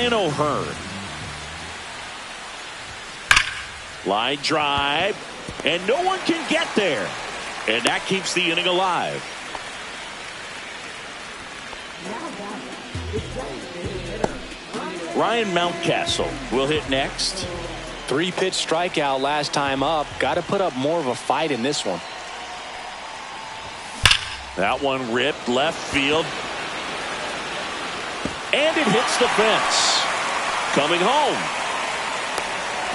Ryan O'Hearn. Line drive, and no one can get there. And that keeps the inning alive. Ryan Mountcastle will hit next. 3-pitch strikeout last time up. Got to put up more of a fight in this one. That one ripped left field. And it hits the fence. Coming home.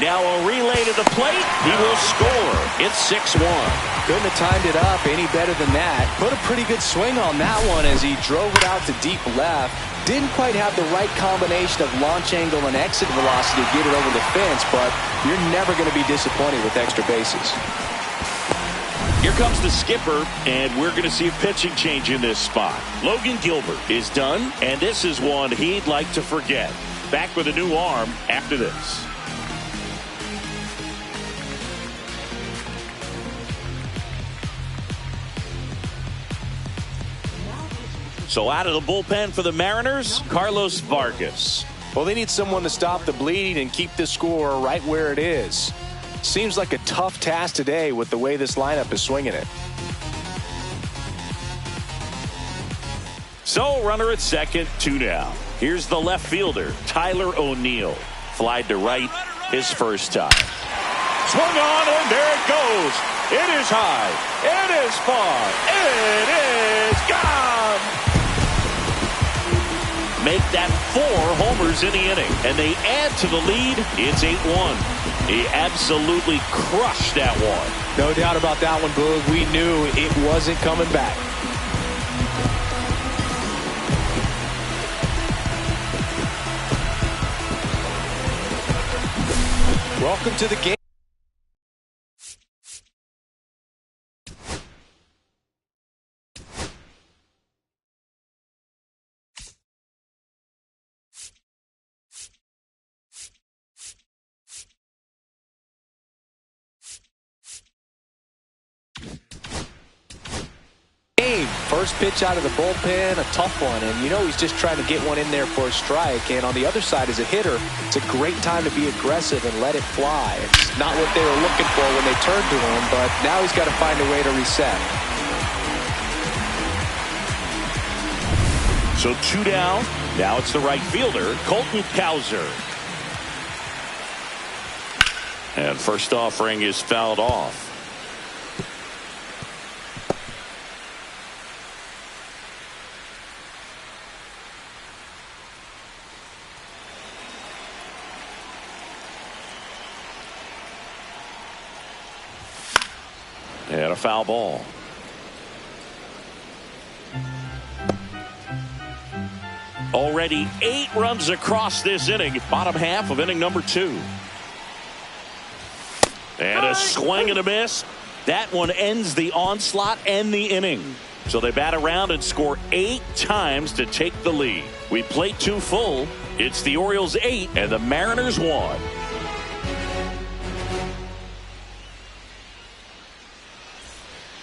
Now a relay to the plate. He will score. It's 6-1. Couldn't have timed it up any better than that. Put a pretty good swing on that one as he drove it out to deep left. Didn't quite have the right combination of launch angle and exit velocity to get it over the fence, but you're never going to be disappointed with extra bases. Here comes the skipper, and we're going to see a pitching change in this spot. Logan Gilbert is done, and this is one he'd like to forget. Back with a new arm after this. So out of the bullpen for the Mariners, Carlos Vargas. Well, they need someone to stop the bleeding and keep the score right where it is. Seems like a tough task today with the way this lineup is swinging it. So runner at second, 2 down. Here's the left fielder, Tyler O'Neill. Flied to right his first time. Swung on, and there it goes. It is high. It is far. It is gone. Make that 4 homers in the inning, and they add to the lead. It's 8-1. He absolutely crushed that one. No doubt about that one, Boog. We knew it wasn't coming back. Welcome to the game. First pitch out of the bullpen, a tough one, and you know he's just trying to get one in there for a strike. And on the other side, as a hitter, it's a great time to be aggressive and let it fly. It's not what they were looking for when they turned to him, but now he's got to find a way to reset. So 2 down. Now it's the right fielder, Colton Cowser. And first offering is fouled off. And a foul ball. Already 8 runs across this inning. Bottom half of inning number 2. And a swing and a miss. That one ends the onslaught and the inning. So they bat around and score 8 times to take the lead. We played 2 full. It's the Orioles 8 and the Mariners 1.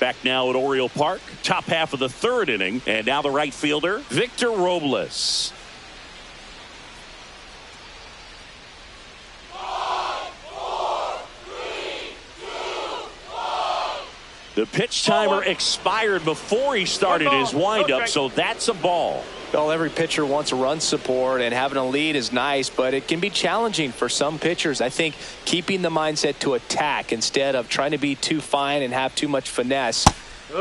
Back now at Oriole Park, top half of the 3rd inning, and now the right fielder, Victor Robles. The pitch timer expired before he started his windup, so that's a ball. Well, every pitcher wants a run support, and having a lead is nice, but it can be challenging for some pitchers. I think keeping the mindset to attack instead of trying to be too fine and have too much finesse,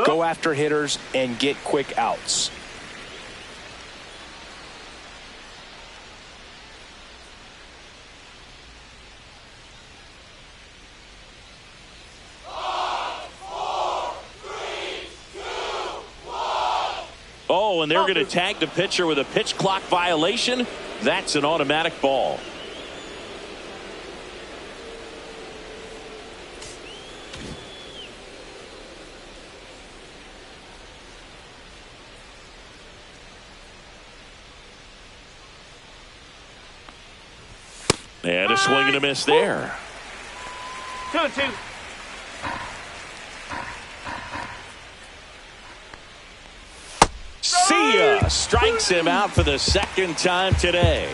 go after hitters and get quick outs. Oh, and they're going to tag the pitcher with a pitch clock violation. That's an automatic ball. And a swing and a miss there. 2-2. See ya. Strikes him out for the 2nd time today.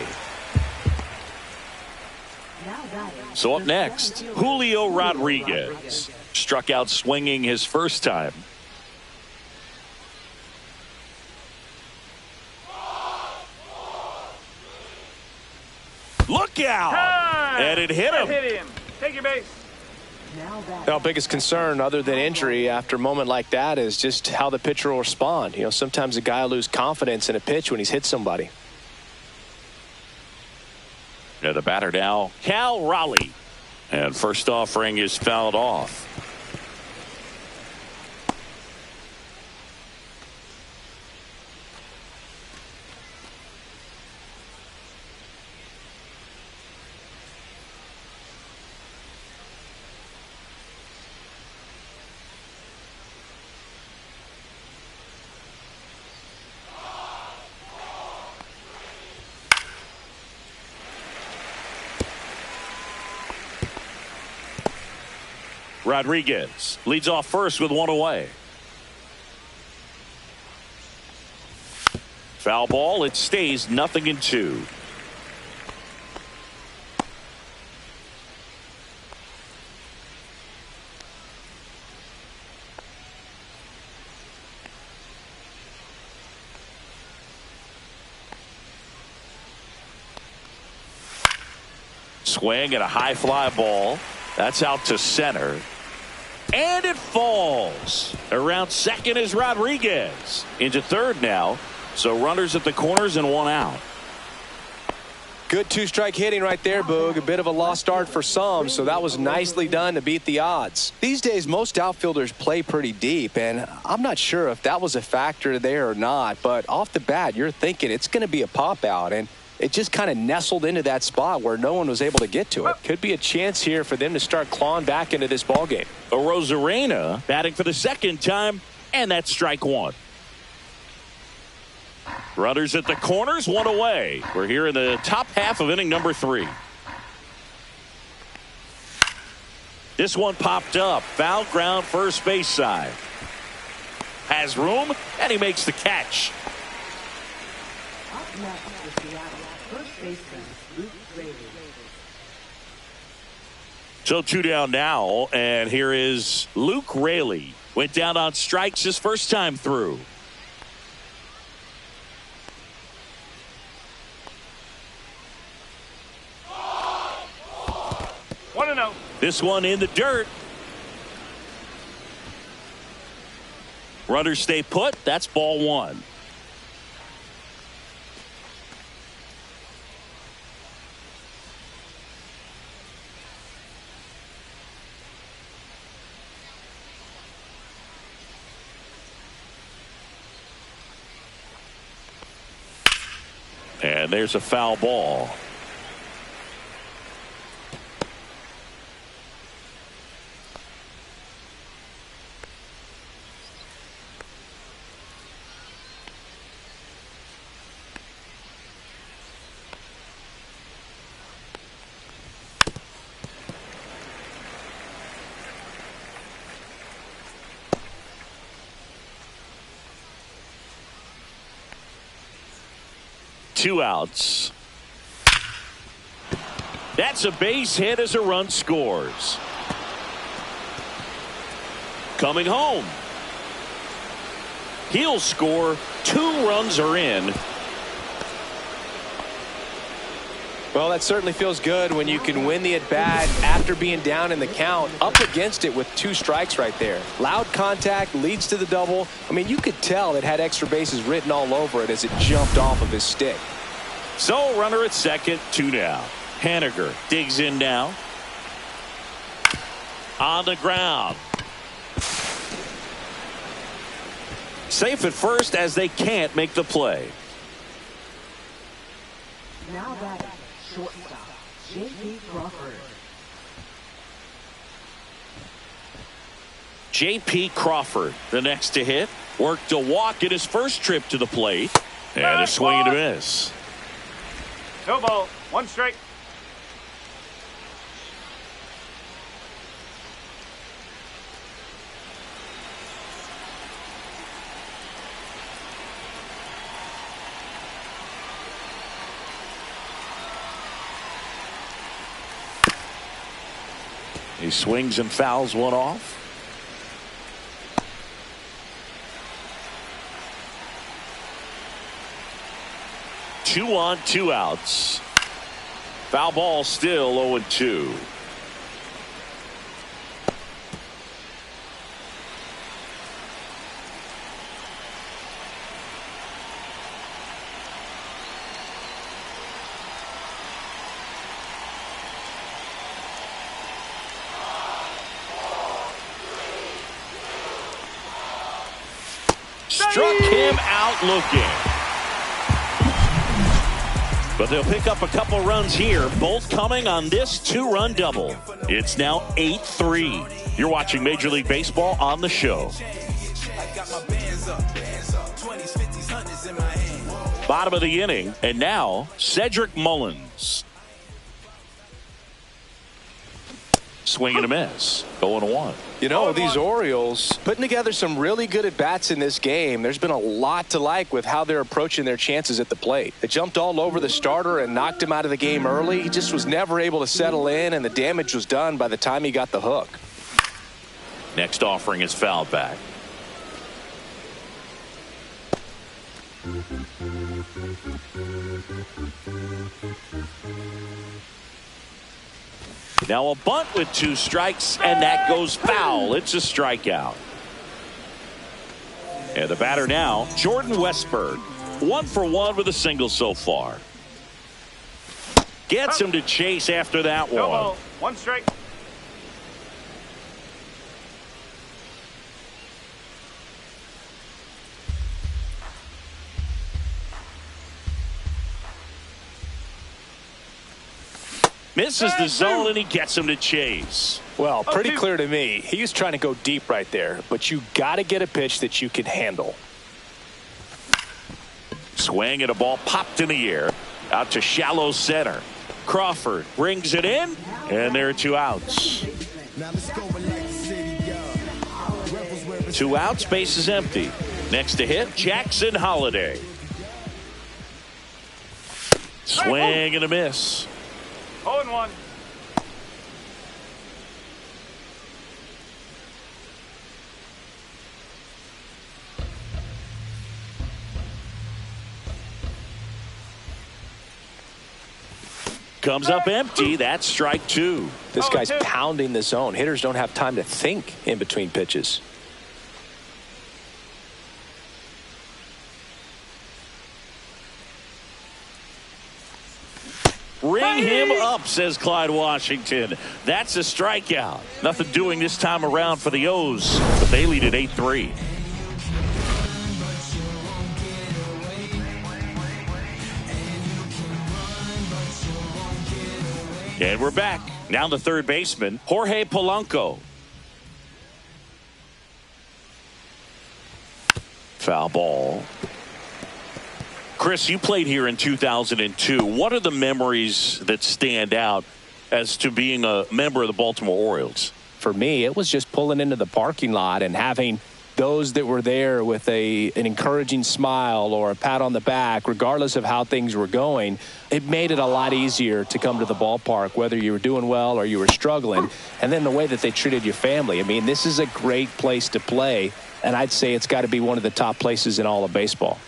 So up next, Julio Rodriguez. Struck out swinging his first time. Look out! Time. And it hit him. Hit him. Take your base. Now, biggest concern other than injury after a moment like that is just how the pitcher will respond. You know, sometimes a guy will lose confidence in a pitch when he's hit somebody. Yeah, the batter now, Cal Raleigh. And first offering is fouled off. Rodriguez leads off first with one away. Foul ball. It stays 0-2. Swing and a high fly ball. That's out to center. And it falls. Around second is Rodriguez. Into third now. So runners at the corners and one out. Good two-strike hitting right there, Boog. A bit of a lost start for some, so that was nicely done to beat the odds. These days, most outfielders play pretty deep, and I'm not sure if that was a factor there or not, but off the bat, you're thinking it's going to be a pop-out, and it just kind of nestled into that spot where no one was able to get to it. Could be a chance here for them to start clawing back into this ballgame. Rosarena batting for the second time, and that's strike one. Runners at the corners, one away. We're here in the top half of inning number 3. This one popped up. Foul ground first base side. Has room, and he makes the catch. So 2 down now, and here is Luke Raley. Went down on strikes his first time through. This one in the dirt. Runners stay put. That's ball one. And there's a foul ball. Two outs. That's a base hit as a run scores. Coming home. He'll score. 2 runs are in. Well, that certainly feels good when you can win the at-bat after being down in the count, up against it with 2 strikes right there. Loud contact leads to the double. I mean, you could tell it had extra bases written all over it as it jumped off of his stick. So runner at second, 2 down. Haniger digs in now. On the ground. Safe at first as they can't make the play. Now that shortstop, J.P. Crawford. J.P. Crawford, the next to hit. Worked a walk in his first trip to the plate. And a swing and a miss. No ball. 1 strike. He swings and fouls one off. Two on, two outs. Foul ball still 0-2. Struck him out looking. But they'll pick up a couple runs here, both coming on this two-run double. It's now 8-3. You're watching Major League Baseball on the show. Bottom of the inning, and now Cedric Mullins. Swing and a miss. 0-1. You know, these Orioles putting together some really good at-bats in this game. There's been a lot to like with how they're approaching their chances at the plate. They jumped all over the starter and knocked him out of the game early. He just was never able to settle in, and the damage was done by the time he got the hook. Next offering is fouled back. Now a bunt with two strikes, and that goes foul. It's a strikeout. And the batter now, Jordan Westburg. 1 for 1 with a single so far. Gets him to chase after that one. No ball. 1 strike. Misses the zone, and he gets him to chase. Well, pretty clear to me. He was trying to go deep right there, but you got to get a pitch that you can handle. Swing and a ball popped in the air out to shallow center. Crawford brings it in, and there are 2 outs. 2 outs, base is empty. Next to hit, Jackson Holliday. Swing and a miss. 0-1. Comes up empty. That's strike 2. This guy's pounding the zone. Hitters don't have time to think in between pitches. Ring him up, says Clyde Washington. That's a strikeout. Nothing doing this time around for the O's, but they lead at 8-3. And we're back. Now the third baseman, Jorge Polanco. Foul ball. Chris, you played here in 2002. What are the memories that stand out as to being a member of the Baltimore Orioles? For me, it was just pulling into the parking lot and having those that were there with an encouraging smile or a pat on the back, regardless of how things were going. It made it a lot easier to come to the ballpark, whether you were doing well or you were struggling. And then the way that they treated your family. I mean, this is a great place to play, and I'd say it's got to be one of the top places in all of baseball.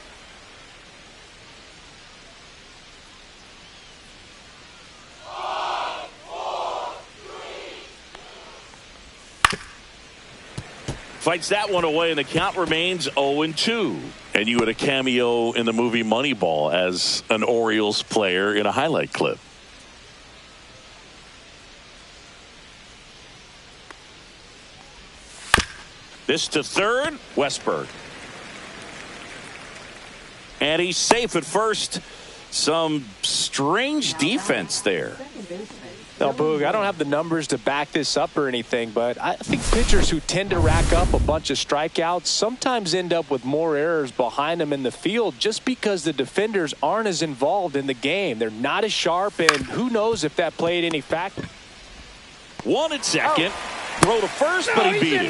Fights that one away, and the count remains 0-2. And you had a cameo in the movie Moneyball as an Orioles player in a highlight clip. This to third, Westburg. And he's safe at first. Some strange defense there. Now, Boog, I don't have the numbers to back this up or anything, but I think pitchers who tend to rack up a bunch of strikeouts sometimes end up with more errors behind them in the field just because the defenders aren't as involved in the game. They're not as sharp, and who knows if that played any factor. 1 at second. Throw to first, but he beat it.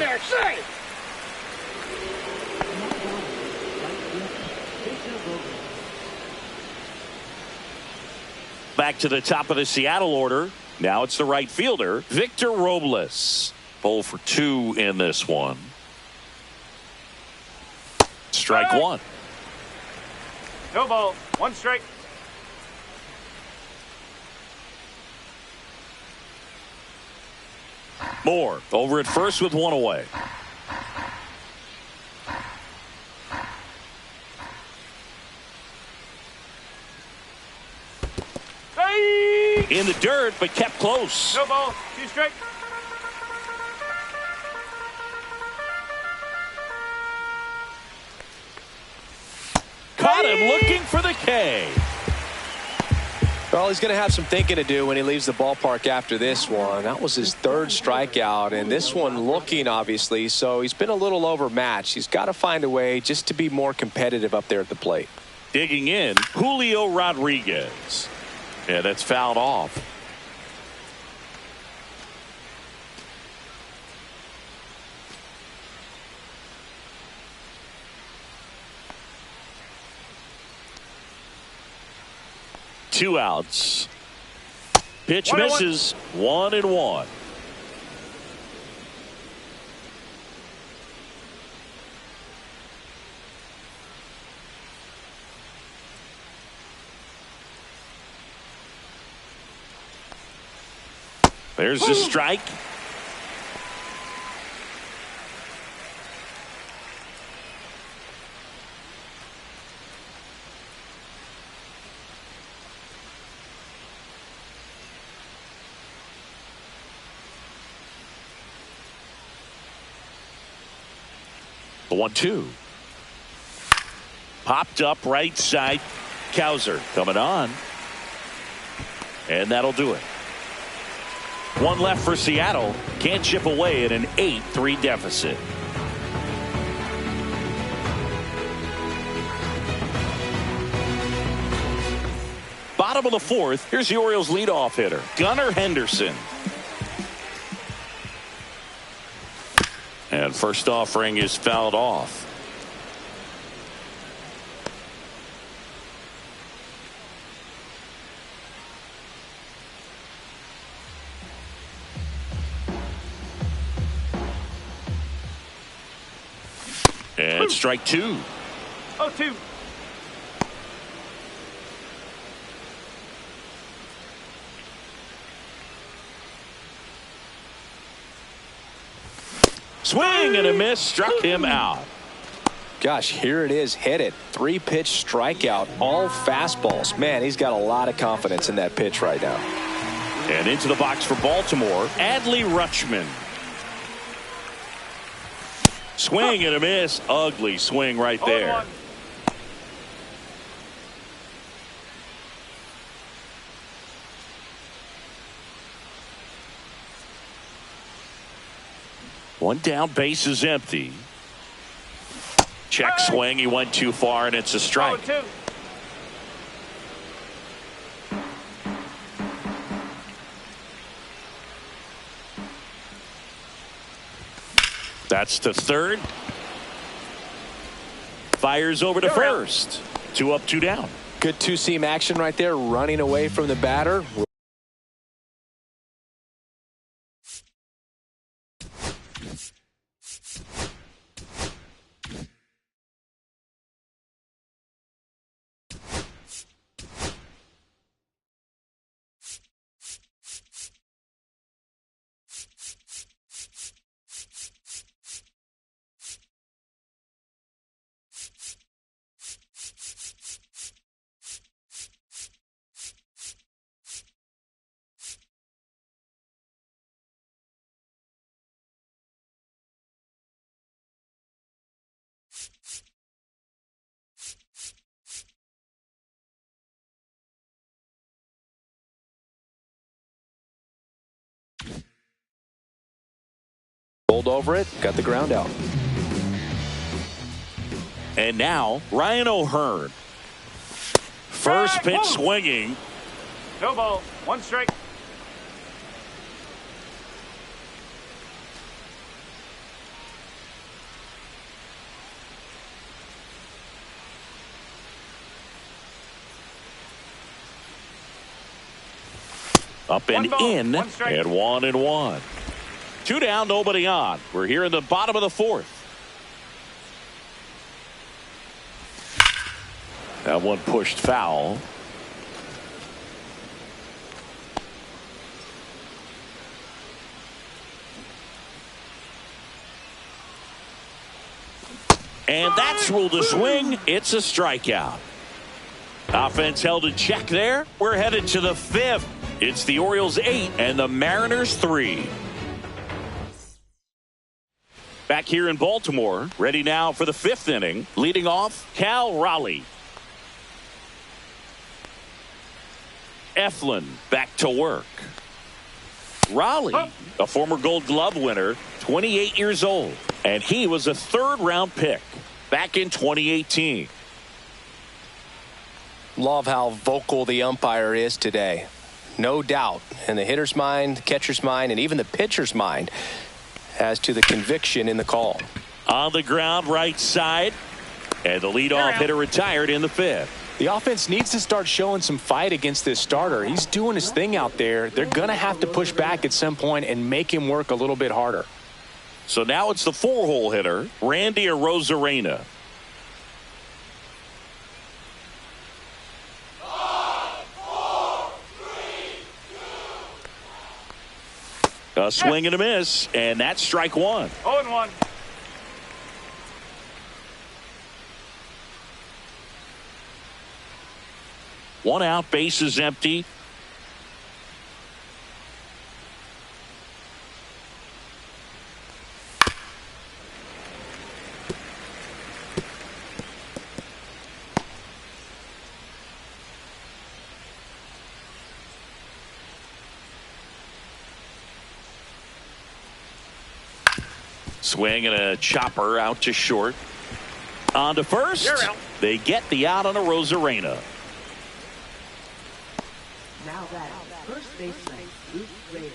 Back to the top of the Seattle order. Now it's the right fielder, Victor Robles. 0 for 2 in this one. Strike one. No ball. One strike. Moore over at first with one away. In the dirt, but kept close. No ball. Two strike. Caught him looking for the K. Well, he's going to have some thinking to do when he leaves the ballpark after this one. That was his third strikeout, and this one looking, obviously, so he's been a little overmatched. He's got to find a way just to be more competitive up there at the plate. Digging in, Julio Rodriguez. Yeah, that's fouled off. Two outs. Pitch misses. 1-1. There's the strike. The 1-2. Popped up right side. Cowser coming on. And that'll do it. One left for Seattle. Can't chip away at an 8-3 deficit. Bottom of the fourth. Here's the Orioles leadoff hitter, Gunnar Henderson. And first offering is fouled off. And strike two. 0-2. Swing and a miss, struck him out. Gosh, here it is, hit it. 3-pitch strikeout, all fastballs. Man, he's got a lot of confidence in that pitch right now. And into the box for Baltimore, Adley Rutschman. Swing and a miss. Ugly swing right there. 1 down, base is empty. Check swing. He went too far, and it's a strike. 0-2. That's the third. Fires over to first. 2 up, 2 down. Good two-seam action right there, running away from the batter. Rolled over it, got the ground out. And now Ryan O'Hearn. First pitch swinging. No ball. 1 strike. Up and in, and 1-1. 2 down, nobody on. We're here in the bottom of the fourth. That one pushed foul. And that's ruled a swing. It's a strikeout. Offense held in check there. We're headed to the fifth. It's the Orioles 8 and the Mariners 3. Back here in Baltimore, ready now for the fifth inning. Leading off, Cal Raleigh. Eflin back to work. Raleigh, a former Gold Glove winner, 28 years old. And he was a third-round pick back in 2018. Love how vocal the umpire is today. No doubt in the hitter's mind, the catcher's mind, and even the pitcher's mind as to the conviction in the call. On the ground, right side. And the leadoff hitter retired in the fifth. The offense needs to start showing some fight against this starter. He's doing his thing out there. They're going to have to push back at some point and make him work a little bit harder. So now it's the 4-hole hitter, Randy Arozarena. A swing and a miss, and that's strike one. 0-1. One out, base is empty. Swing and a chopper out to short. On to first. They get the out on a Arozarena. Now that first baseman, Luke Raley.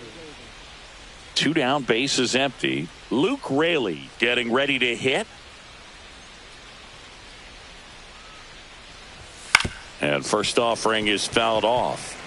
2 down, base is empty. Luke Raley getting ready to hit. And first offering is fouled off.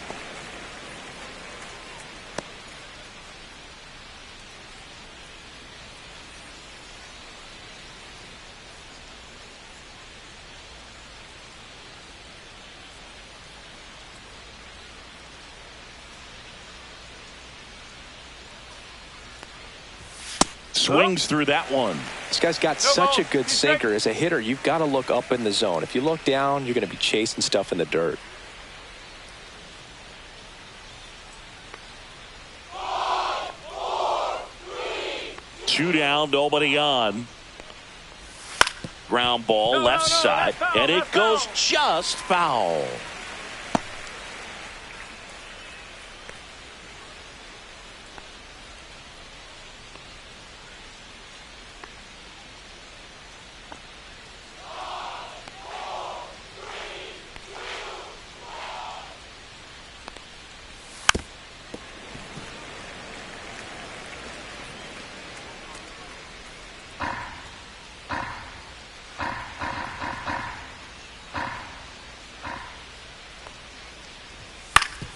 Swings through that one. This guy's got such a good sinker. As a hitter, you've got to look up in the zone. If you look down, you're going to be chasing stuff in the dirt. Two down, nobody on. Ground ball, left side, and it goes just foul.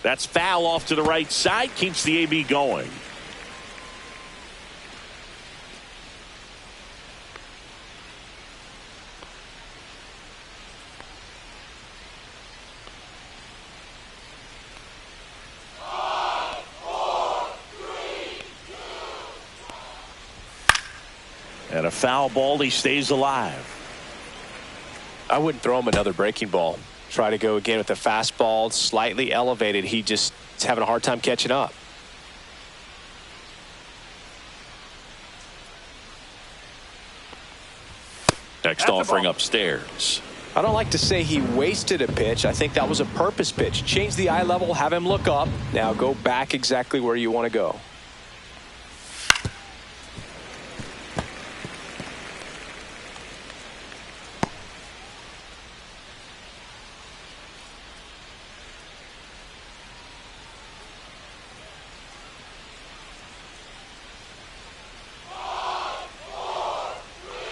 That's foul off to the right side, keeps the AB going. And a foul ball, he stays alive. I wouldn't throw him another breaking ball. Try to go again with the fastball, slightly elevated. He just is having a hard time catching up. Next offering upstairs. I don't like to say he wasted a pitch. I think that was a purpose pitch. Change the eye level, have him look up. Now go back exactly where you want to go.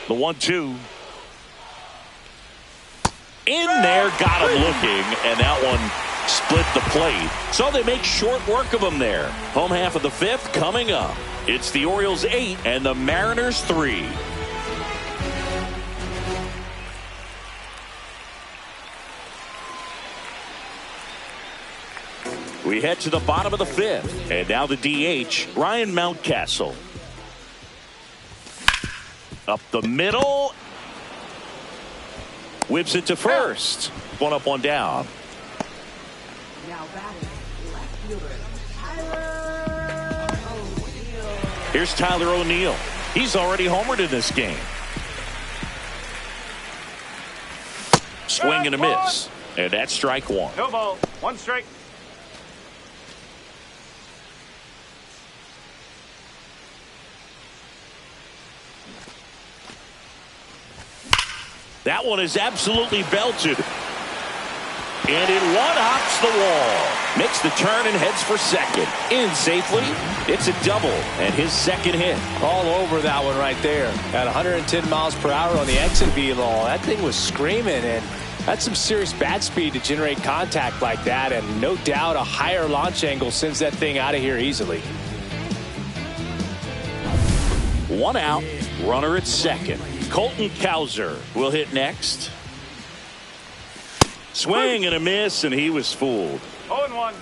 The 1-2. In there, got him looking, and that one split the plate, so they make short work of him there. Home half of the fifth coming up. It's the Orioles 8 and the Mariners 3. We head to the bottom of the fifth, and now the DH, Ryan Mountcastle. Up the middle. Whips it to first. One up, one down. Now batting, left fielder, Tyler O'Neill. Here's Tyler O'Neill. He's already homered in this game. Swing and a miss. And that's strike one. No ball. One strike. That one is absolutely belted. And it one-hops the wall. Makes the turn and heads for second. In safely. It's a double and his second hit. All over that one right there. At 110 miles per hour on the exit velo. That thing was screaming, and that's some serious bat speed to generate contact like that. And no doubt a higher launch angle sends that thing out of here easily. One out. Runner at second. Colton Cowser will hit next. Swing and a miss, and he was fooled. 0-1.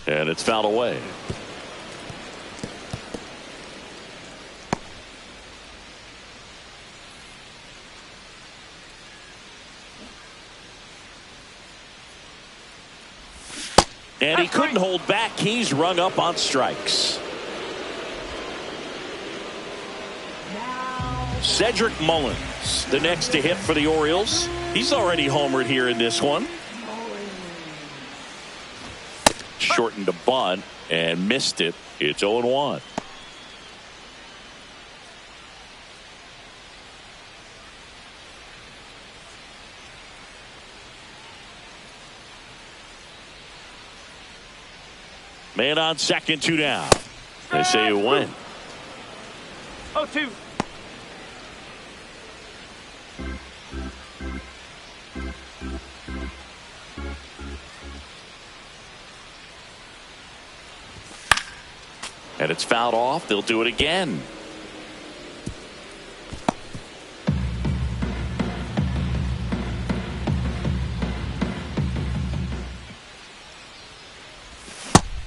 And it's fouled away. And he couldn't hold back. He's rung up on strikes. Cedric Mullins, the next to hit for the Orioles. He's already homered here in this one. Shortened the bunt and missed it. It's 0-1. Man on second, two down. They say you win. 0-2. And it's fouled off. They'll do it again.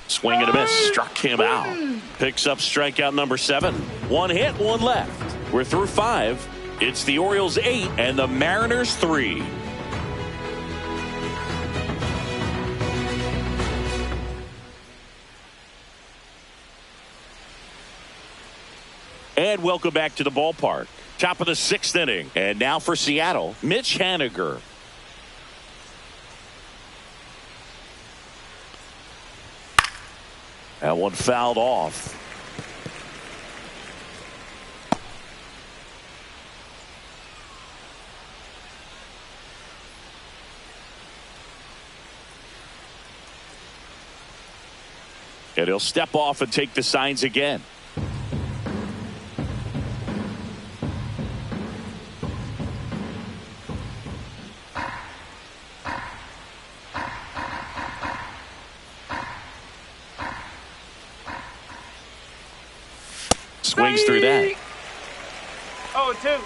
Swing and a miss. Struck him out. Picks up strikeout number 7. One hit, one left. We're through 5. It's the Orioles 8 and the Mariners 3. And welcome back to the ballpark. Top of the 6th inning. And now for Seattle, Mitch Haniger. That one fouled off. And he'll step off and take the signs again. Swings through that. 0-2.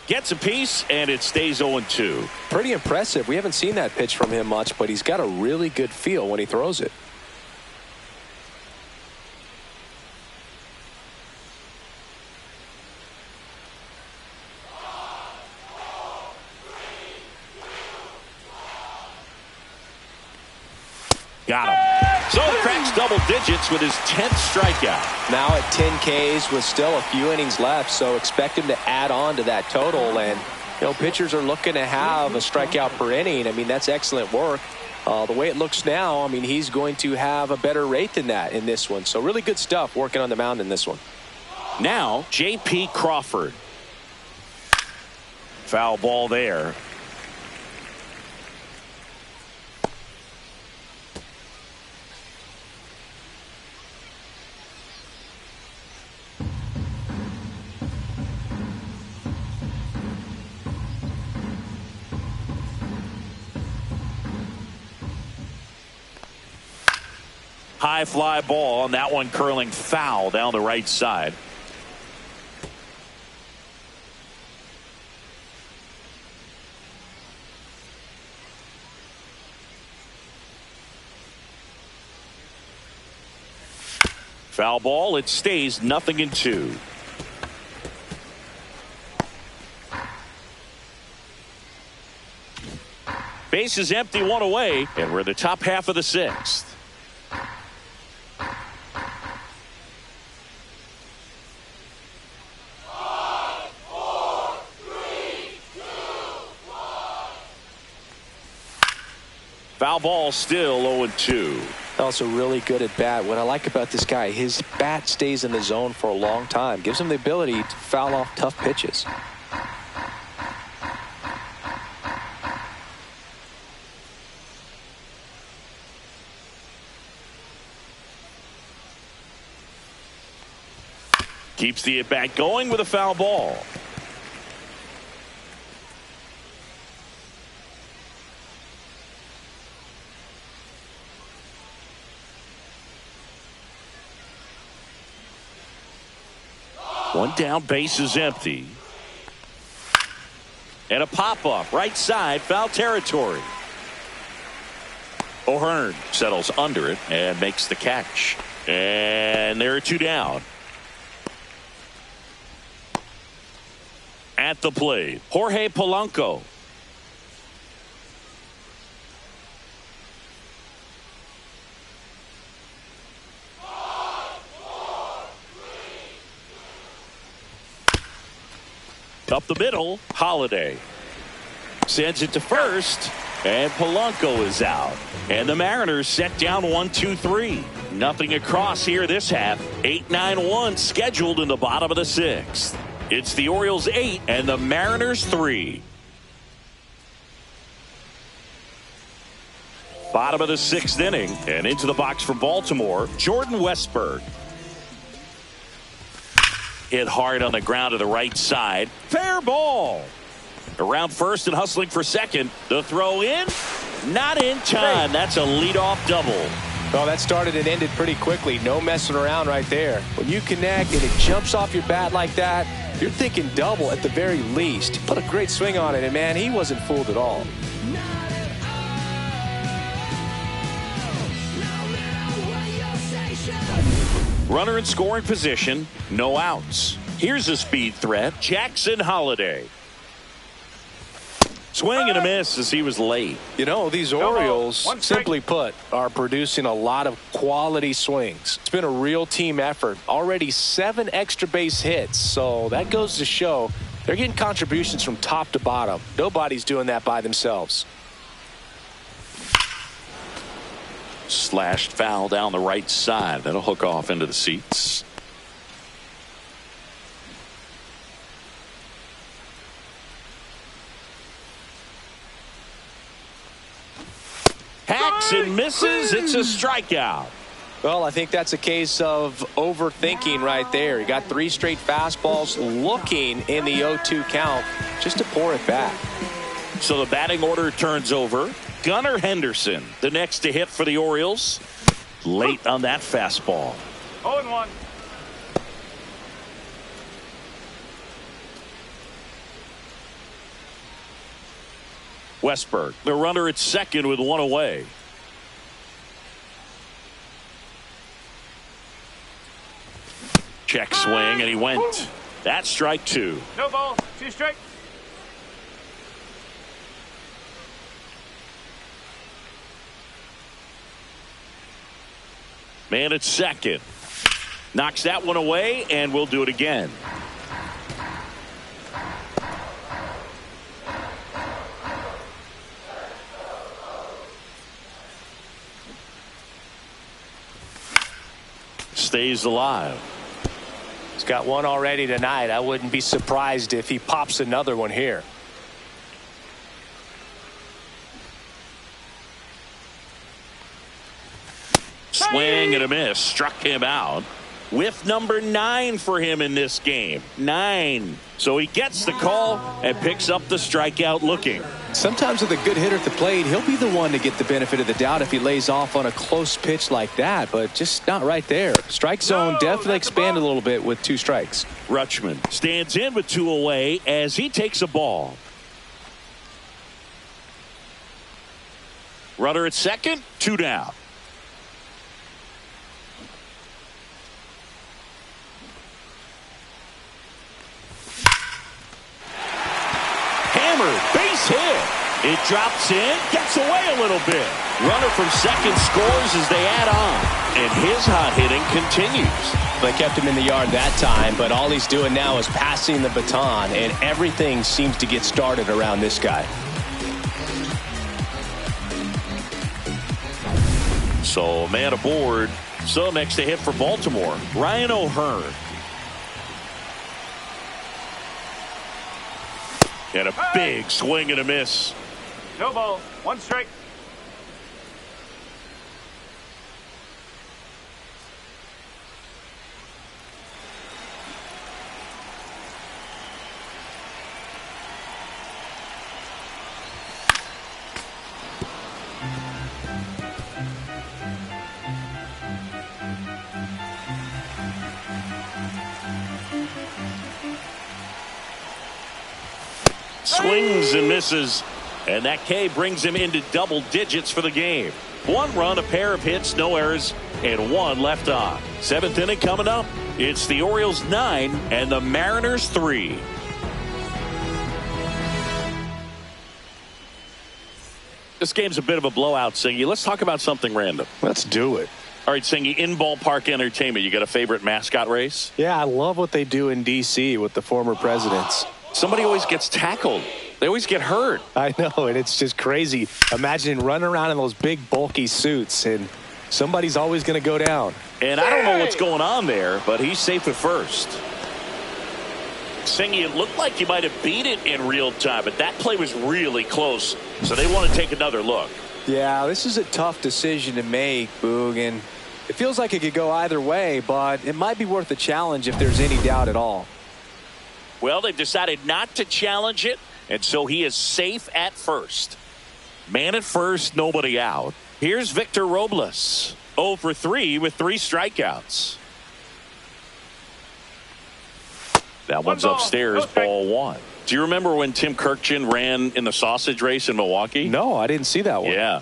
Gets a piece, and it stays 0-2. Pretty impressive. We haven't seen that pitch from him much, but he's got a really good feel when he throws it. Got him. So he cracks double digits with his 10th strikeout. Now at 10 Ks with still a few innings left, so expect him to add on to that total. And, you know, pitchers are looking to have a strikeout per inning. I mean, that's excellent work. The way it looks now, I mean, he's going to have a better rate than that in this one. So really good stuff working on the mound in this one. Now, J.P. Crawford. Foul ball there. High fly ball, and that one curling foul down the right side. Foul ball. It stays 0-2. Base is empty, one away, and we're in the top half of the sixth. Foul ball, still 0-2. Also really good at bat. What I like about this guy, his bat stays in the zone for a long time. Gives him the ability to foul off tough pitches. Keeps the at-bat going with a foul ball. One down, base is empty. And a pop-up, right side, foul territory. O'Hearn settles under it and makes the catch. And there are two down. At the plate, Jorge Polanco. Up the middle, Holiday sends it to first, and Polanco is out. And the Mariners set down 1-2-3. Nothing across here this half. 8-9-1 scheduled in the bottom of the sixth. It's the Orioles 8 and the Mariners 3. Bottom of the sixth inning, and into the box for Baltimore, Jordan Westburg. Hit hard on the ground to the right side. Fair ball. Around first and hustling for second. The throw in. Not in time. That's a leadoff double. Well, that started and ended pretty quickly. No messing around right there. When you connect and it jumps off your bat like that, you're thinking double at the very least. Put a great swing on it, and man, he wasn't fooled at all. Runner in scoring position, no outs. Here's a speed threat, Jackson Holiday. Swing and a miss as he was late. You know, these Orioles, simply put, are producing a lot of quality swings. It's been a real team effort. Already 7 extra base hits, so that goes to show they're getting contributions from top to bottom. Nobody's doing that by themselves. Slashed foul down the right side. That'll hook off into the seats. Hacks and misses. It's a strikeout. Well, I think that's a case of overthinking right there. He got 3 straight fastballs looking in the 0-2 count just to pour it back. So the batting order turns over. Gunnar Henderson, the next to hit for the Orioles. Late on that fastball. 0-1. Westburg, the runner at second with 1 away. Check swing, and he went. That's strike 2. No ball. 2 strikes. Man at second. Knocks that one away, and we'll do it again. stays alive. He's got one already tonight. I wouldn't be surprised if he pops another one here. Swing and a miss. Struck him out. With number 9 for him in this game. 9. So he gets the call and picks up the strikeout looking. Sometimes with a good hitter at the plate, he'll be the one to get the benefit of the doubt if he lays off on a close pitch like that, but just not right there. Strike zone definitely expanded a little bit with 2 strikes. Rutschman stands in with 2 away as he takes a ball. Runner at second, 2 down. Base hit. It drops in, gets away a little bit. Runner from second scores as they add on. And his hot hitting continues. They kept him in the yard that time, but all he's doing now is passing the baton, and everything seems to get started around this guy. So, man aboard. So, next to hit for Baltimore, Ryan O'Hearn. And a big swing and a miss. No ball. 1 strike. Swings and misses. And that K brings him into double digits for the game. 1 run, a pair of hits, no errors, and 1 left on. 7th inning coming up. It's the Orioles 9 and the Mariners 3. This game's a bit of a blowout, Singy. Let's talk about something random. Let's do it. All right, Singy, in ballpark entertainment, you got a favorite mascot race? Yeah, I love what they do in D.C. with the former presidents. Somebody always gets tackled. They always get hurt. I know, and it's just crazy. Imagine running around in those big, bulky suits, and somebody's always going to go down. And I don't know what's going on there, but he's safe at first. Singy, it looked like you might have beat it in real time, but that play was really close, so they want to take another look. Yeah, this is a tough decision to make, Boog, and it feels like it could go either way, but it might be worth a challenge if there's any doubt at all. Well, they've decided not to challenge it, and so he is safe at first. Man at first, nobody out. Here's Victor Robles. 0 for 3 with 3 strikeouts. That one's upstairs, ball 1. Do you remember when Tim Kirkjian ran in the sausage race in Milwaukee? No, I didn't see that one. Yeah.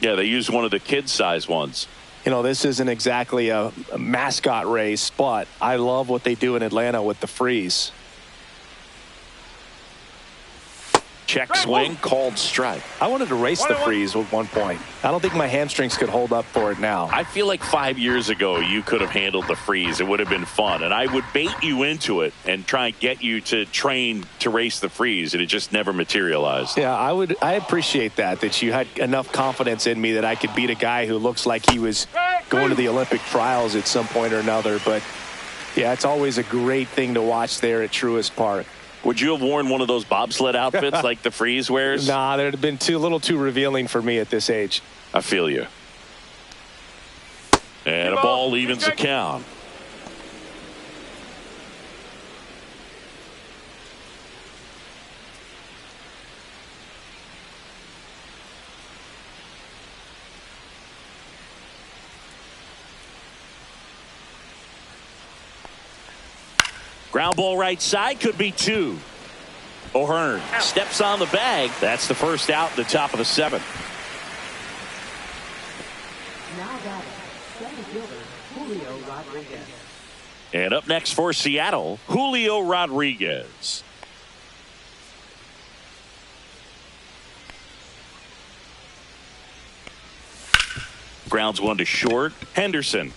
Yeah, they used one of the kid-size ones. You know, this isn't exactly a mascot race, but I love what they do in Atlanta with the freeze. Check swing, called strike. I wanted to race the freeze at one point. I don't think my hamstrings could hold up for it now. I feel like 5 years ago you could have handled the freeze. It would have been fun. And I would bait you into it and try and get you to train to race the freeze. And it just never materialized. Yeah, I appreciate that you had enough confidence in me that I could beat a guy who looks like he was going to the Olympic trials at some point or another. But, yeah, it's always a great thing to watch there at Truist Park. Would you have worn one of those bobsled outfits like the freeze wears? Nah, that would have been a little too revealing for me at this age. I feel you. And a ball evens the count. Ground ball right side, could be 2. O'Hearn steps on the bag. That's the first out, the top of the 7th. Now batting, center fielder Julio Rodriguez. And up next for Seattle, Julio Rodriguez. Grounds 1 to short. Henderson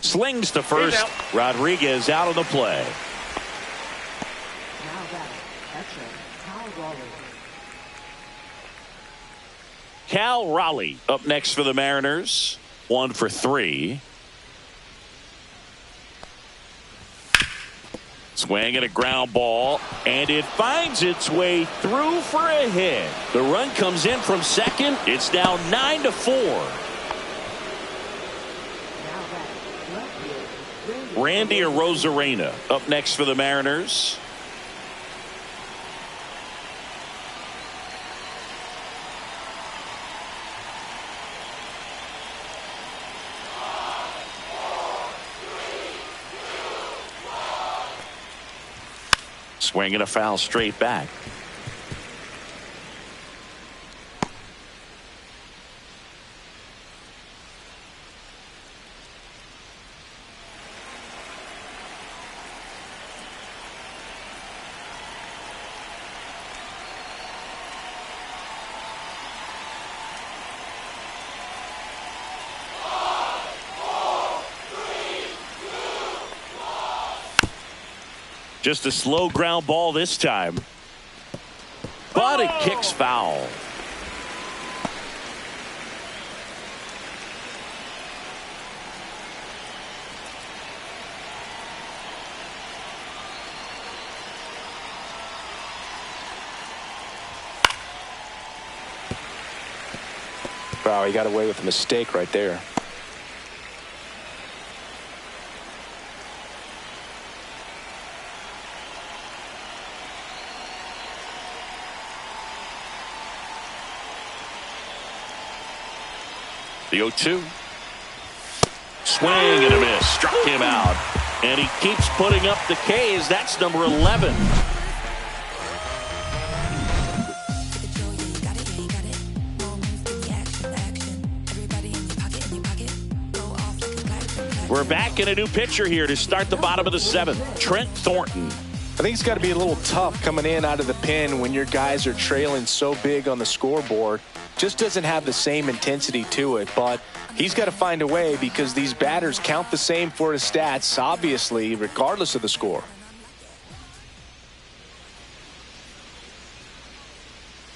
slings to first. Rodriguez out on the play. Cal Raleigh up next for the Mariners. 1 for 3. Swing and a ground ball, and it finds its way through for a hit. The run comes in from second. It's now 9-4. Randy Arozarena up next for the Mariners. Swing and a foul straight back. Just a slow ground ball this time. But it kicks foul. Wow, he got away with a mistake right there. The 0-2. Swing and a miss. Struck him out. And he keeps putting up the K's. That's number 11. We're back in a new pitcher here to start the bottom of the 7th. Trent Thornton. I think it's got to be a little tough coming in out of the pen when your guys are trailing so big on the scoreboard. Just doesn't have the same intensity to it, but he's got to find a way because these batters count the same for his stats, obviously, regardless of the score.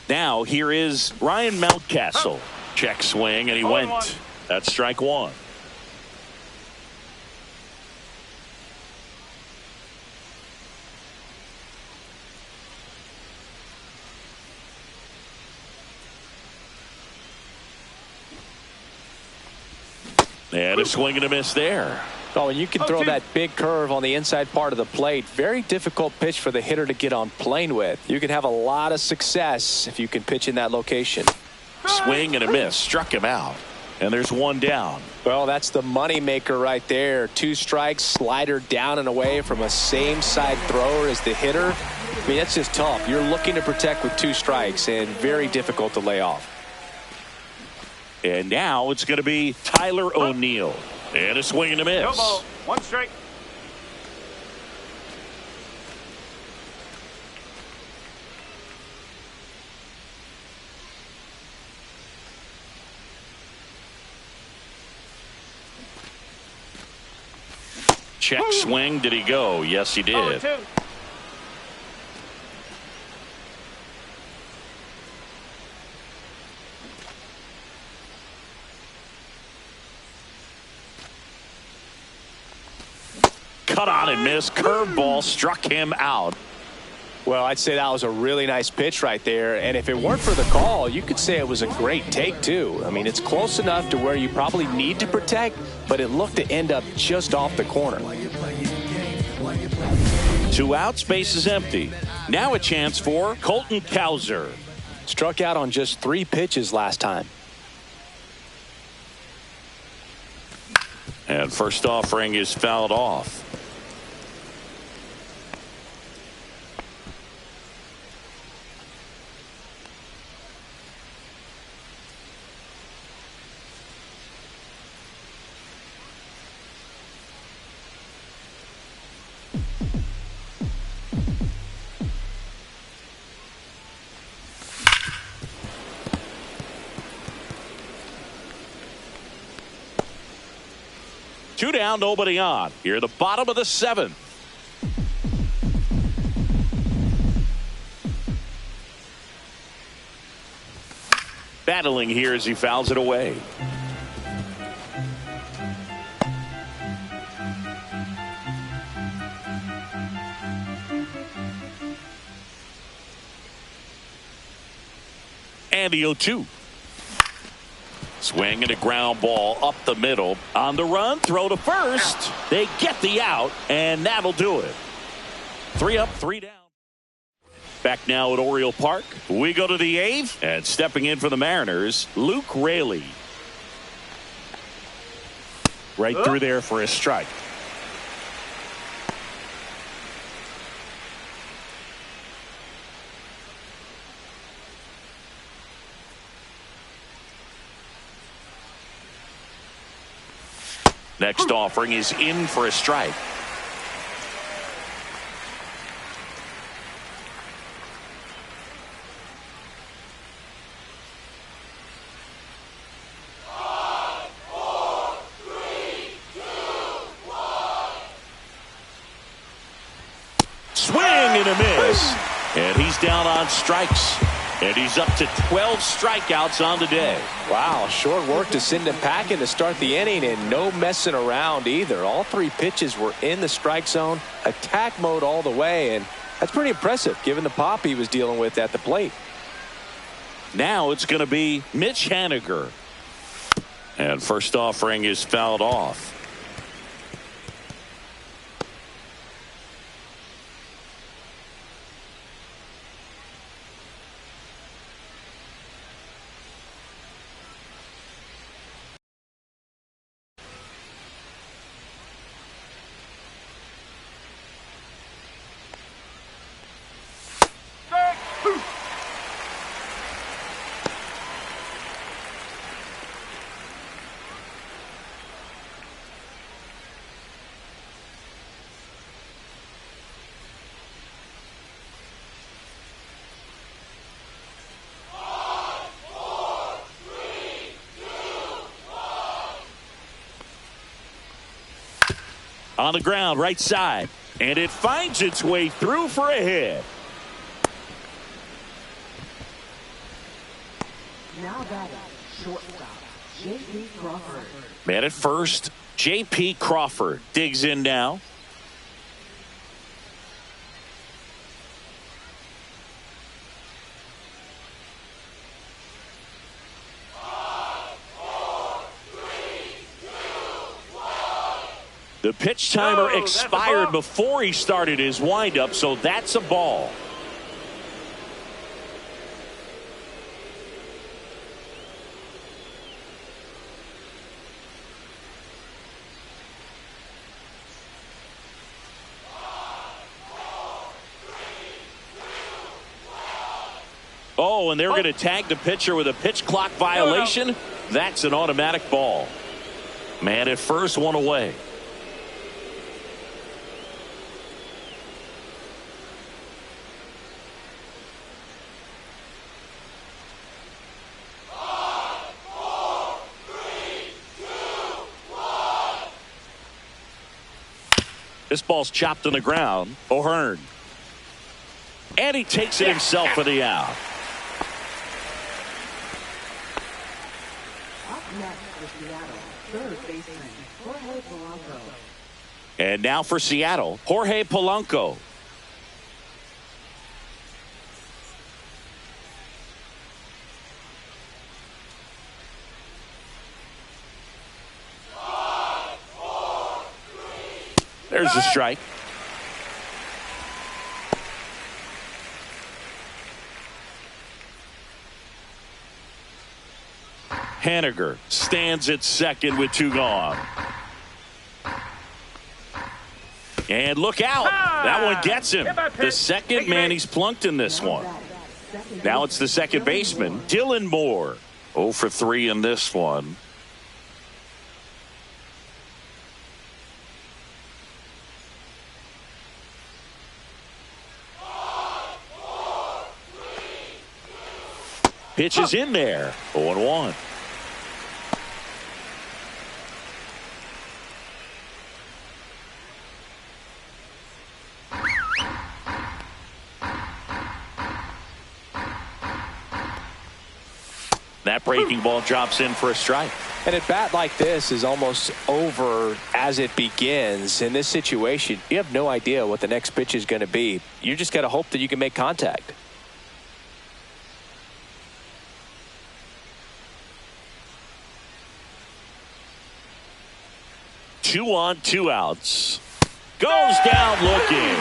Now here is Ryan Mountcastle. Check swing, and he went. That's strike one. And a swing and a miss there. Oh, and you can throw that big curve on the inside part of the plate. Very difficult pitch for the hitter to get on plane with. You can have a lot of success if you can pitch in that location. Swing and a miss. Struck him out. And there's one down. Well, that's the money maker right there. 2 strikes, slider down and away from a same side thrower as the hitter. I mean, that's just tough. You're looking to protect with 2 strikes and very difficult to lay off. And now it's going to be Tyler O'Neill. And a swing and a miss. No ball. 1 strike. Check swing. Did he go? Yes, he did. 0-2. Cut on and miss. Curveball struck him out. Well, I'd say that was a really nice pitch right there. And if it weren't for the call, you could say it was a great take, too. I mean, it's close enough to where you probably need to protect, but it looked to end up just off the corner. 2 outs, base is empty. Now a chance for Colton Cowser. Struck out on just 3 pitches last time. And first offering is fouled off. Two down, nobody on. Here at the bottom of the 7th. Battling here as he fouls it away. And the 0-2. Swing and a ground ball up the middle. On the run, throw to first. They get the out, and that'll do it. 3 up, 3 down. Back now at Oriole Park. We go to the 8th, and stepping in for the Mariners, Luke Raley. Right through there for a strike. Next offering is in for a strike. Swing and a miss. And he's down on strikes. And he's up to 12 strikeouts on the day. Wow, short work to send him packing to start the inning, and no messing around either. All 3 pitches were in the strike zone, attack mode all the way, and that's pretty impressive given the pop he was dealing with at the plate. Now it's going to be Mitch Haniger. And first offering is fouled off. On the ground, right side. And it finds its way through for a hit. Now batting, shortstop, J.P. Crawford. Man at first, J.P. Crawford digs in now. The pitch timer expired before he started his windup, so that's a ball. Oh, and they're going to tag the pitcher with a pitch clock violation. That's an automatic ball. Man at first, one away. This ball's chopped on the ground. O'Hearn. And he takes it himself for the out. Up next for Seattle, third baseman, Jorge Polanco. And now for Seattle, Jorge Polanco. There's the strike. Haniger stands at second with 2 gone. And look out. That one gets him. The second man he's plunked in this one. Now it's the second baseman, Dylan Moore. 0 for 3 in this one. Pitch is in there. 0-1. That breaking ball drops in for a strike. And a bat like this is almost over as it begins. In this situation, you have no idea what the next pitch is going to be. You just got to hope that you can make contact. 2 on, 2 outs. Goes down looking.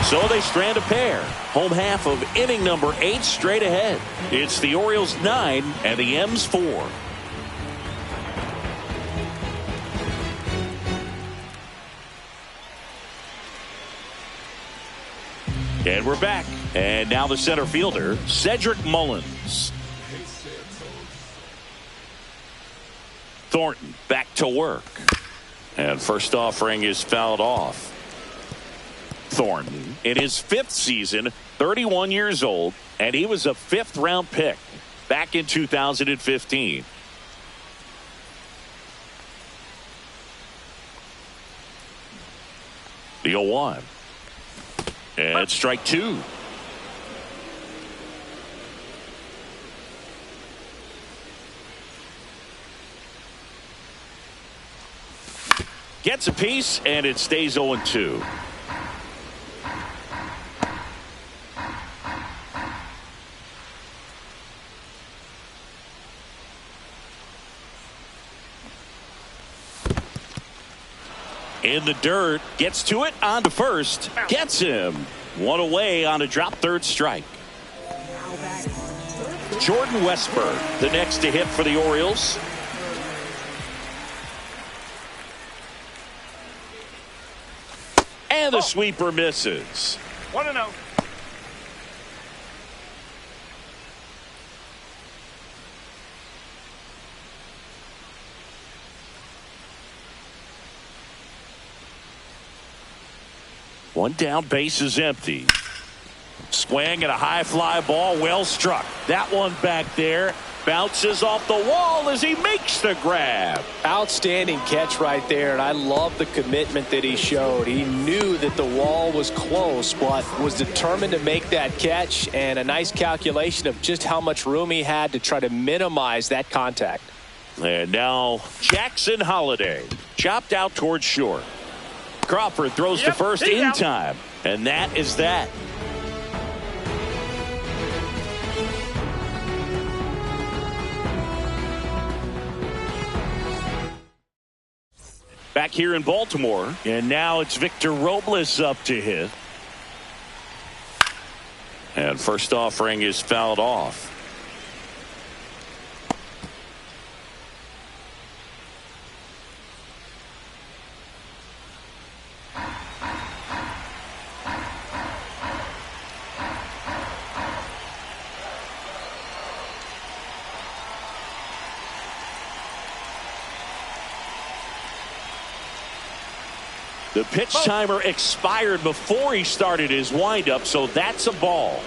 So they strand a pair. Home half of inning number 8 straight ahead. It's the Orioles 9 and the M's 4. And we're back. And now the center fielder, Cedric Mullins. Thornton back to work. And first offering is fouled off. Thornton in his 5th season, 31 years old, and he was a 5th-round pick back in 2015. The 0-1. And strike 2. Gets a piece, and it stays 0-2. In the dirt, gets to it, on to first, gets him. 1 away on a drop third strike. Jordan Westburg, the next to hit for the Orioles. And the sweeper misses. 1-0. One down, base is empty. Swing and a high fly ball, well struck. That one back there bounces off the wall as he makes the grab. Outstanding catch right there, and I love the commitment that he showed. He knew that the wall was close, but was determined to make that catch, and a nice calculation of just how much room he had to try to minimize that contact. And now Jackson Holliday chopped out towards short. Crawford throws to first in time, and that is that. Back here in Baltimore, and now it's Victor Robles up to hit. And first offering is fouled off. The pitch timer expired before he started his windup, so that's a ball.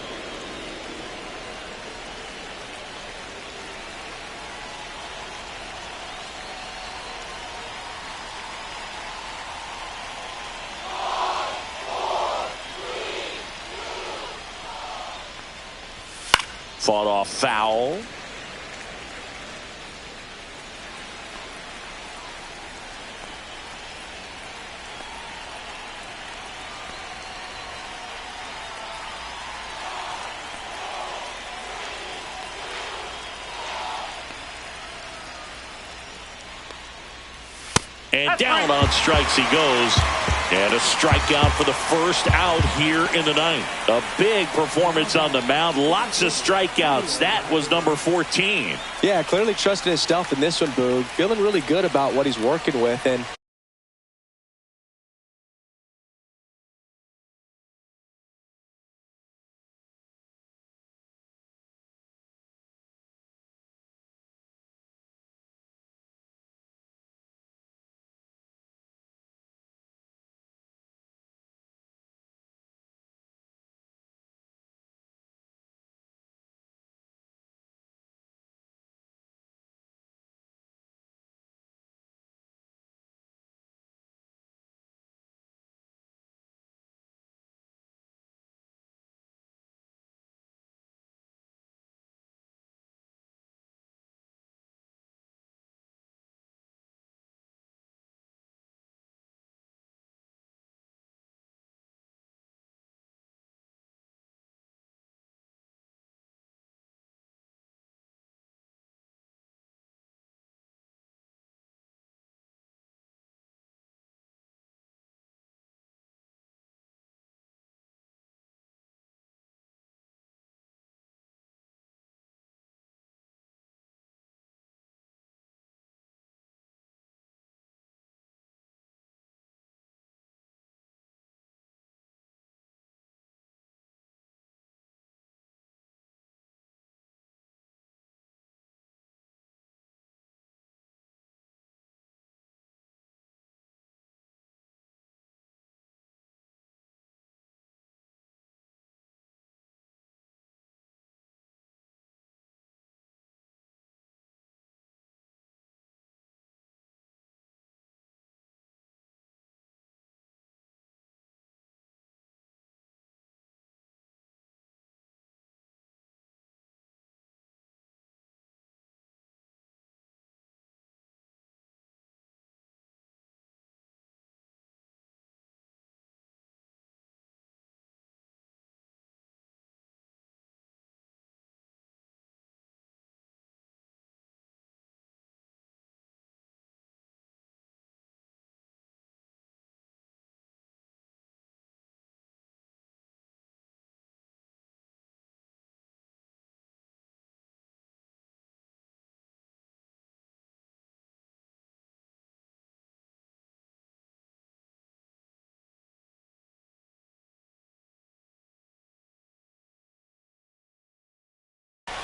Fought off foul. And down on strikes he goes. And a strikeout for the first out here in the ninth. A big performance on the mound. Lots of strikeouts. That was number 14. Yeah, clearly trusting his stuff in this one, Boog. Feeling really good about what he's working with. And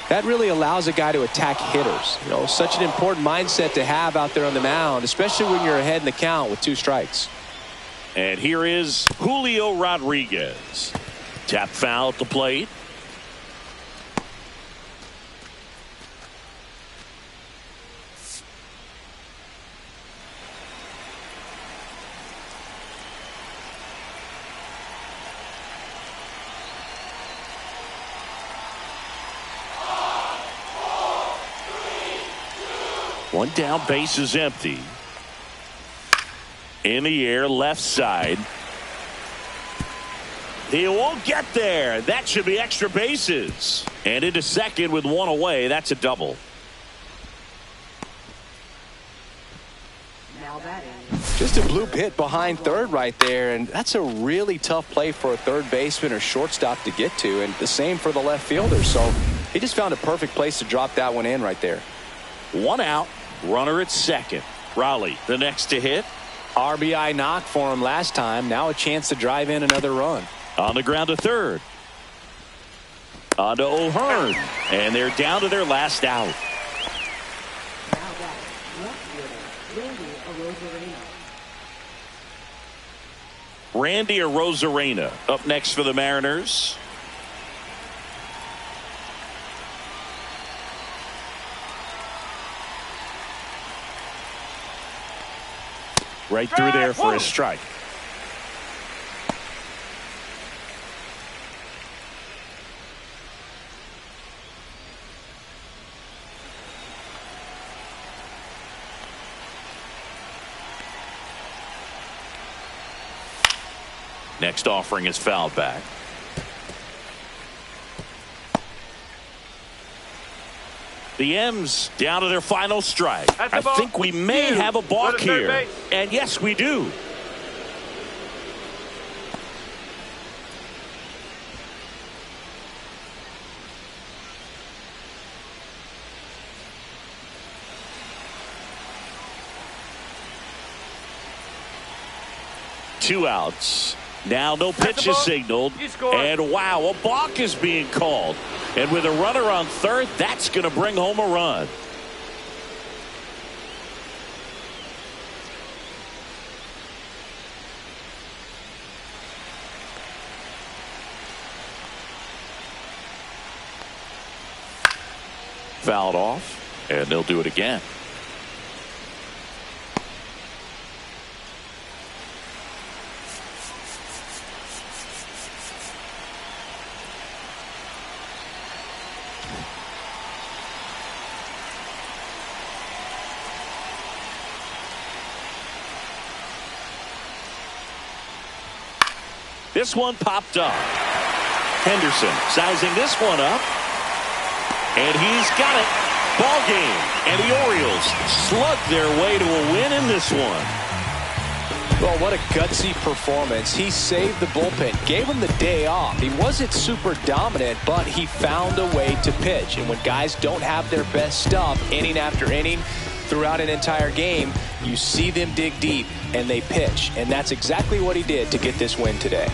That really allows a guy to attack hitters. You know, such an important mindset to have out there on the mound, especially when you're ahead in the count with 2 strikes. And here is Julio Rodriguez. Tap foul at the plate. One down, base is empty. In the air, left side. He won't get there. That should be extra bases. And into second with 1 away. That's a double. Now batting. Just a bloop hit behind third right there, and that's a really tough play for a third baseman or shortstop to get to, and the same for the left fielder. So he just found a perfect place to drop that one in right there. 1 out. Runner at second. Raleigh, the next to hit. RBI knock for him last time. Now a chance to drive in another run. On the ground to third. On to O'Hearn. And they're down to their last out. Now batting. Left fielder, Randy Arozarena up next for the Mariners. Right through there for a strike. Next offering is fouled back. The M's down to their final strike. I think we may have a balk here. And yes, we do. Two outs. Now no pitch is signaled. And wow, a balk is being called. And with a runner on third, that's going to bring home a run. Fouled off, and they'll do it again. This one popped up. Henderson sizing this one up. And he's got it. Ball game. And the Orioles slug their way to a win in this one. Well, what a gutsy performance. He saved the bullpen, gave him the day off. He wasn't super dominant, but he found a way to pitch. And when guys don't have their best stuff inning after inning throughout an entire game, you see them dig deep and they pitch. And that's exactly what he did to get this win today.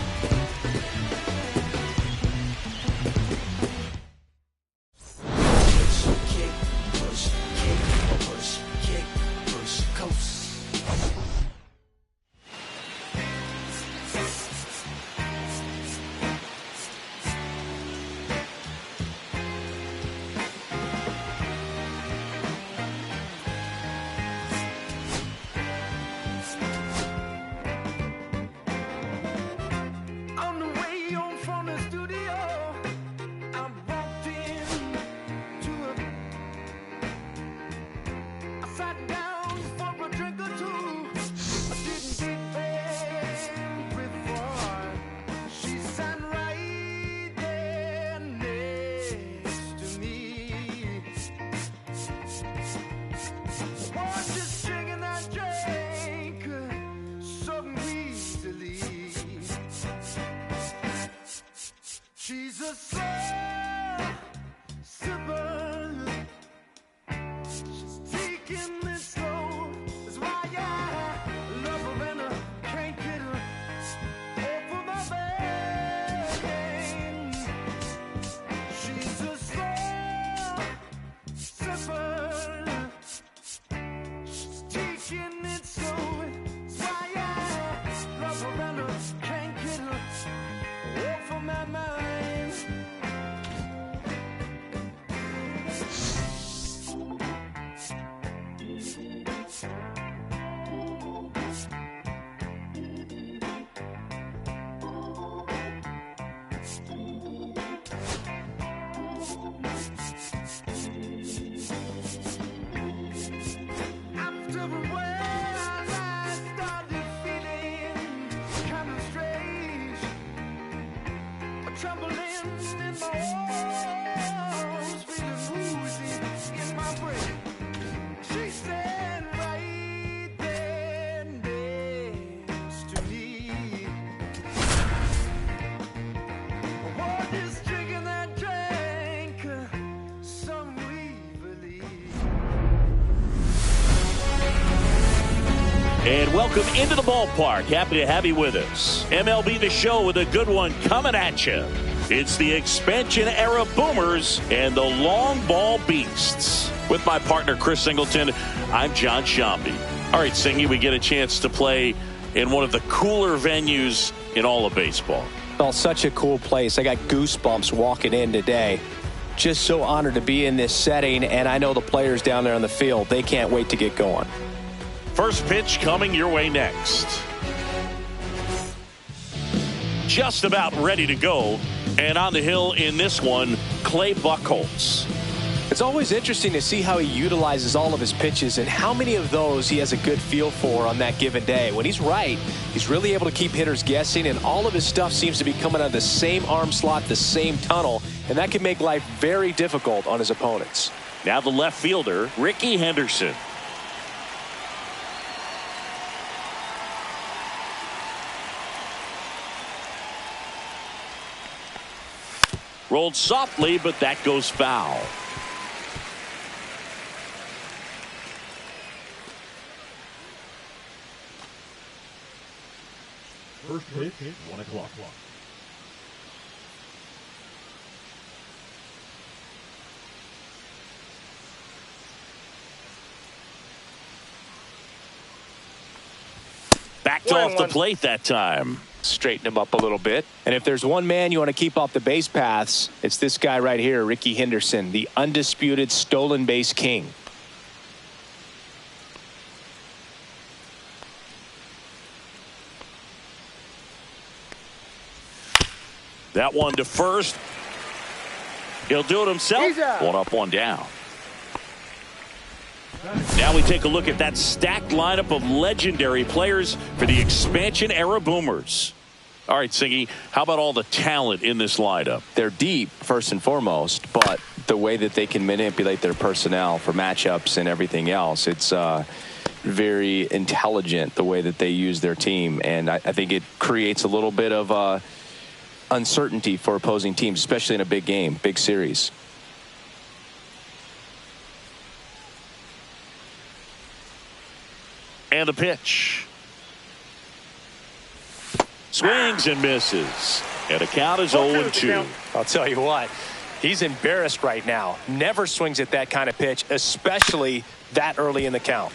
And welcome into the ballpark. Happy to have you with us. MLB The Show with a good one coming at you. It's the expansion era Boomers and the long ball beasts. With my partner Chris Singleton, I'm John Sciambi. All right, Singy, we get a chance to play in one of the cooler venues in all of baseball. Well, such a cool place. I got goosebumps walking in today. Just so honored to be in this setting, and I know the players down there on the field, they can't wait to get going. First pitch coming your way next. Just about ready to go. And on the hill in this one, Clay Buchholz. It's always interesting to see how he utilizes all of his pitches and how many of those he has a good feel for on that given day. When he's right, he's really able to keep hitters guessing, and all of his stuff seems to be coming out of the same arm slot, the same tunnel, and that can make life very difficult on his opponents. Now the left fielder, Ricky Henderson. Rolled softly, but that goes foul. First pitch, 1 o'clock. Backed off the plate that time. Straighten him up a little bit. And if there's one man you want to keep off the base paths, it's this guy right here, Ricky Henderson, the undisputed stolen base king. That one to first. He'll do it himself. One up, one down. Now we take a look at that stacked lineup of legendary players for the expansion era Boomers. All right, Singy, how about all the talent in this lineup? They're deep, first and foremost, but the way that they can manipulate their personnel for matchups and everything else, it's very intelligent the way that they use their team, and I think it creates a little bit of uncertainty for opposing teams, especially in a big game, big series. And the pitch. Swings and misses. And the count is 0-2. I'll tell you what, he's embarrassed right now. Never swings at that kind of pitch, especially that early in the count.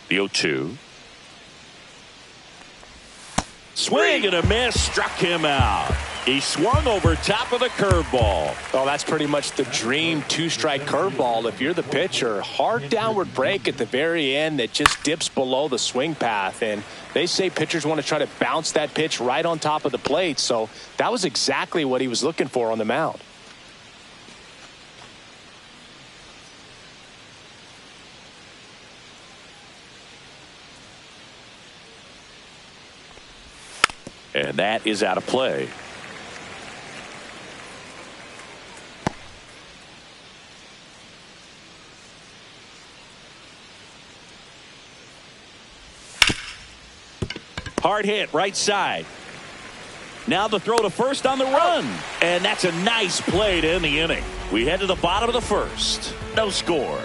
The 0-2. Swing and a miss, struck him out. He swung over top of the curveball. Oh, that's pretty much the dream two-strike curveball. If you're the pitcher, hard downward break at the very end that just dips below the swing path. And they say pitchers want to try to bounce that pitch right on top of the plate. So that was exactly what he was looking for on the mound. And that is out of play. Hard hit, right side. Now the throw to first on the run. And that's a nice play to end the inning. We head to the bottom of the first. No score.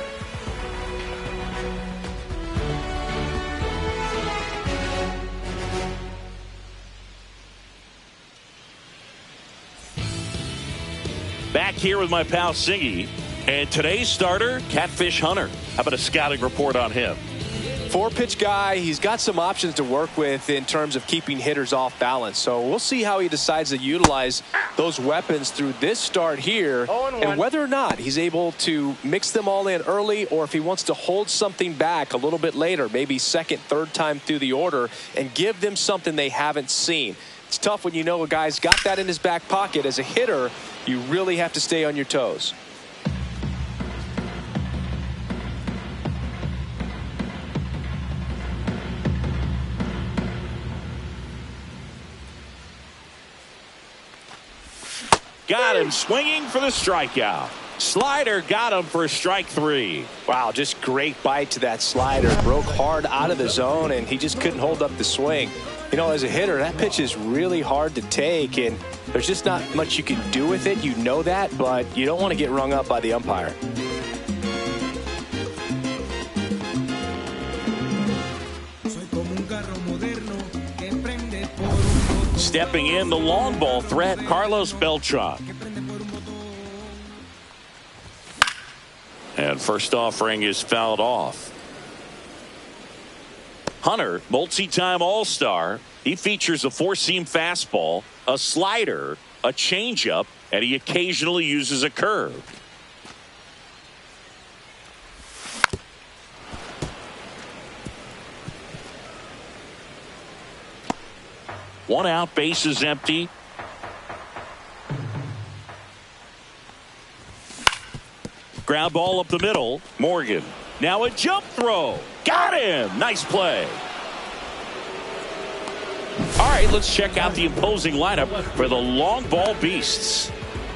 Back here with my pal Singy, and today's starter, Catfish Hunter. How about a scouting report on him? Four-pitch guy. He's got some options to work with in terms of keeping hitters off balance. So we'll see how he decides to utilize those weapons through this start here, and whether or not he's able to mix them all in early, or if he wants to hold something back a little bit later, maybe second, third time through the order, and give them something they haven't seen. It's tough when you know a guy's got that in his back pocket. As a hitter, you really have to stay on your toes. Got him swinging for the strikeout. Slider got him for strike 3. Wow, just great bite to that slider. Broke hard out of the zone, and he just couldn't hold up the swing. You know, as a hitter, that pitch is really hard to take, and there's just not much you can do with it. You know that, but you don't want to get rung up by the umpire. Stepping in, the long ball threat, Carlos Beltran. And first offering is fouled off. Hunter, multi-time All-Star. He features a four-seam fastball, a slider, a changeup, and he occasionally uses a curve. One out, base is empty. Ground ball up the middle. Morgan. Now a jump throw. Got him. Nice play. All right, let's check out the imposing lineup for the long ball beasts.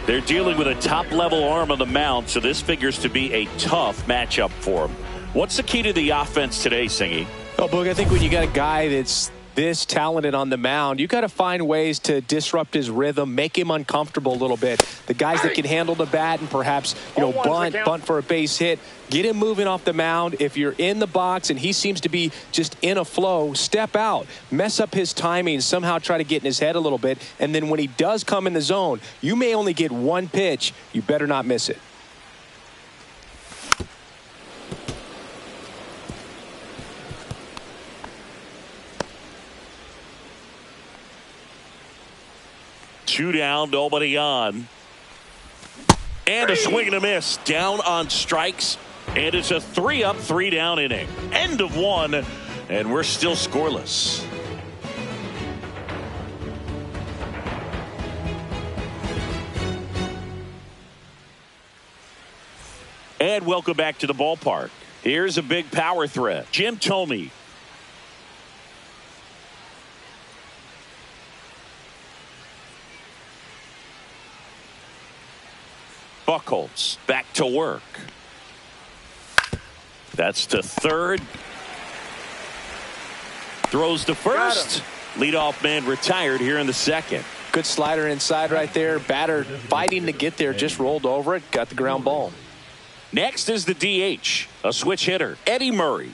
They're dealing with a top-level arm on the mound, so this figures to be a tough matchup for them. What's the key to the offense today, Singy? Oh, Boog, I think when you got a guy that's this talented on the mound, you got to find ways to disrupt his rhythm, make him uncomfortable a little bit. The guys that can handle the bat and perhaps, bunt for a base hit, get him moving off the mound. If you're in the box and he seems to be just in a flow, step out, mess up his timing, somehow try to get in his head a little bit. And then when he does come in the zone, you may only get one pitch. You better not miss it. Two down, nobody on. And a swing and a miss. Down on strikes. And it's a 3-up, 3-down inning. End of one. And we're still scoreless. And welcome back to the ballpark. Here's a big power threat. Jim Thome. Buchholz back to work. That's to third. Throws to first. Leadoff man retired here in the second. Good slider inside right there. Batter fighting to get there. Just rolled over it. Got the ground ball. Next is the DH. A switch hitter. Eddie Murray.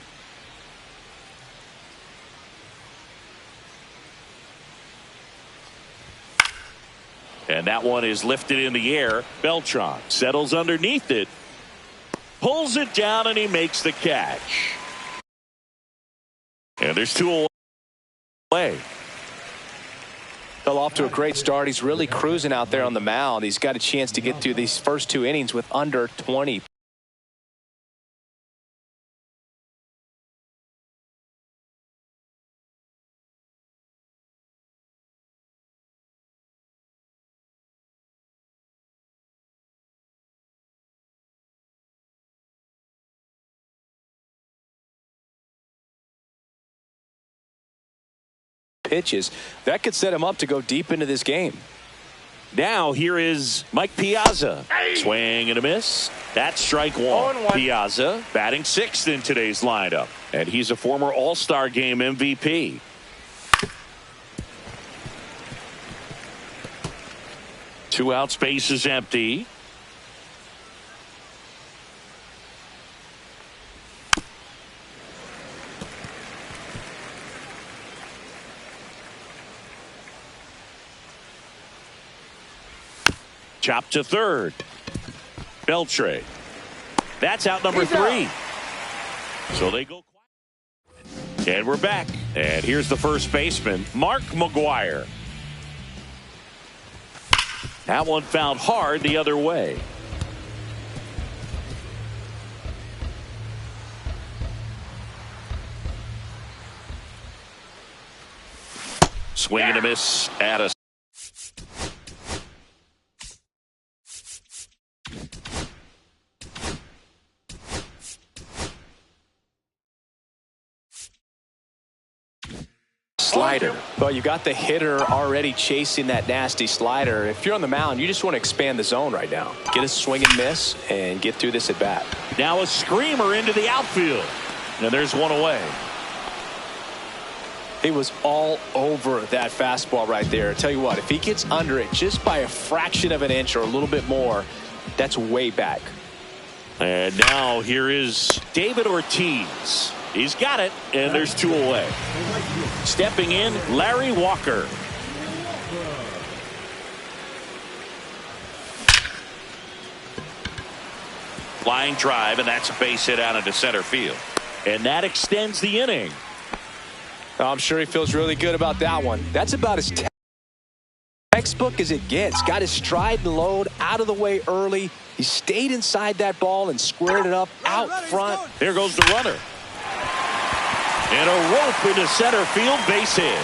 And that one is lifted in the air. Beltran settles underneath it. Pulls it down and he makes the catch. And there's two away. Fell off to a great start. He's really cruising out there on the mound. He's got a chance to get through these first two innings with under 20. Pitches that could set him up to go deep into this game. Now here is Mike Piazza. Swing and a miss. That's strike one. Piazza batting sixth in today's lineup, and he's a former All-Star Game MVP. Two outs, base is empty. Chop to third. Beltre. That's out number three. So they go quiet. And we're back. And here's the first baseman, Mark McGwire. That one found hard the other way. Swing and a miss at a slider. Well, you got the hitter already chasing that nasty slider. If you're on the mound, you just want to expand the zone right now. Get a swing and miss and get through this at bat. Now a screamer into the outfield. And there's one away. He was all over that fastball right there. I tell you what, if he gets under it just by a fraction of an inch or a little bit more, that's way back. And now here is David Ortiz. He's got it, and there's 2 away. Stepping in, Larry Walker. Flying drive, and that's a base hit out into center field. And that extends the inning. I'm sure he feels really good about that one. That's about as textbook as it gets. Got his stride and load out of the way early. He stayed inside that ball and squared it up out front. Here goes the runner. And a rope into center field, base hit.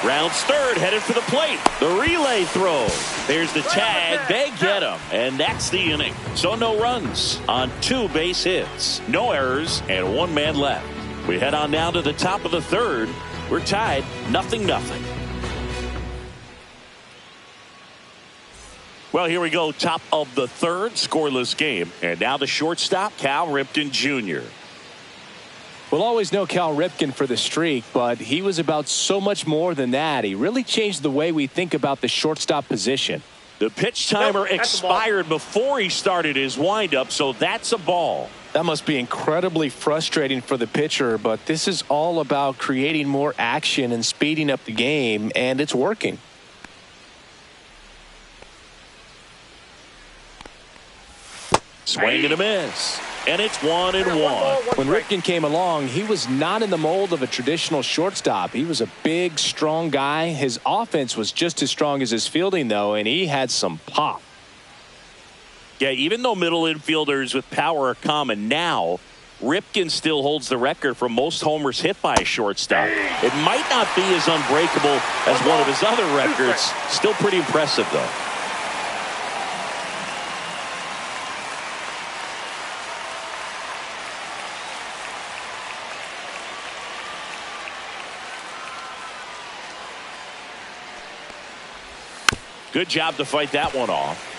Rounds third, headed for the plate. The relay throw. There's the tag. They get him. And that's the inning. So no runs on 2 base hits. No errors and 1 man left. We head on down to the top of the third. We're tied 0-0. Well, here we go. Top of the third, scoreless game. And now the shortstop, Cal Ripken Jr. We'll always know Cal Ripken for the streak, but he was about so much more than that. He really changed the way we think about the shortstop position. The pitch timer expired before he started his windup, so that's a ball. That must be incredibly frustrating for the pitcher, but this is all about creating more action and speeding up the game, and it's working. Swing and a miss. And it's 1-1. When Ripken came along, he was not in the mold of a traditional shortstop. He was a big, strong guy. His offense was just as strong as his fielding, though, and he had some pop. Yeah, even though middle infielders with power are common now, Ripken still holds the record for most homers hit by a shortstop. It might not be as unbreakable as one of his other records. Still pretty impressive, though. Good job to fight that one off.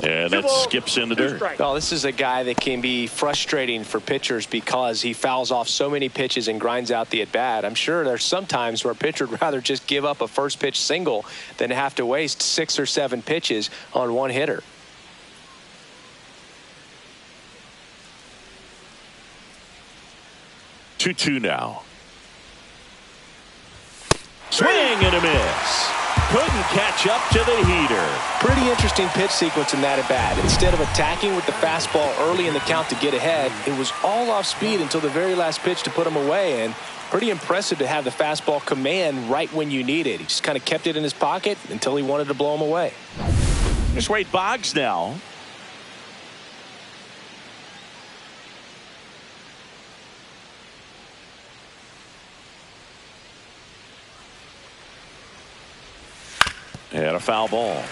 And that skips in the dirt. Well, this is a guy that can be frustrating for pitchers because he fouls off so many pitches and grinds out the at-bat. I'm sure there's some times where a pitcher would rather just give up a first pitch single than have to waste 6 or 7 pitches on one hitter. Two now. Swing and a miss. Couldn't catch up to the heater. Pretty interesting pitch sequence in that at bat. Instead of attacking with the fastball early in the count to get ahead, it was all off speed until the very last pitch to put him away. And pretty impressive to have the fastball command right when you need it. He just kind of kept it in his pocket until he wanted to blow him away. Here's Wade Boggs now. And a foul ball.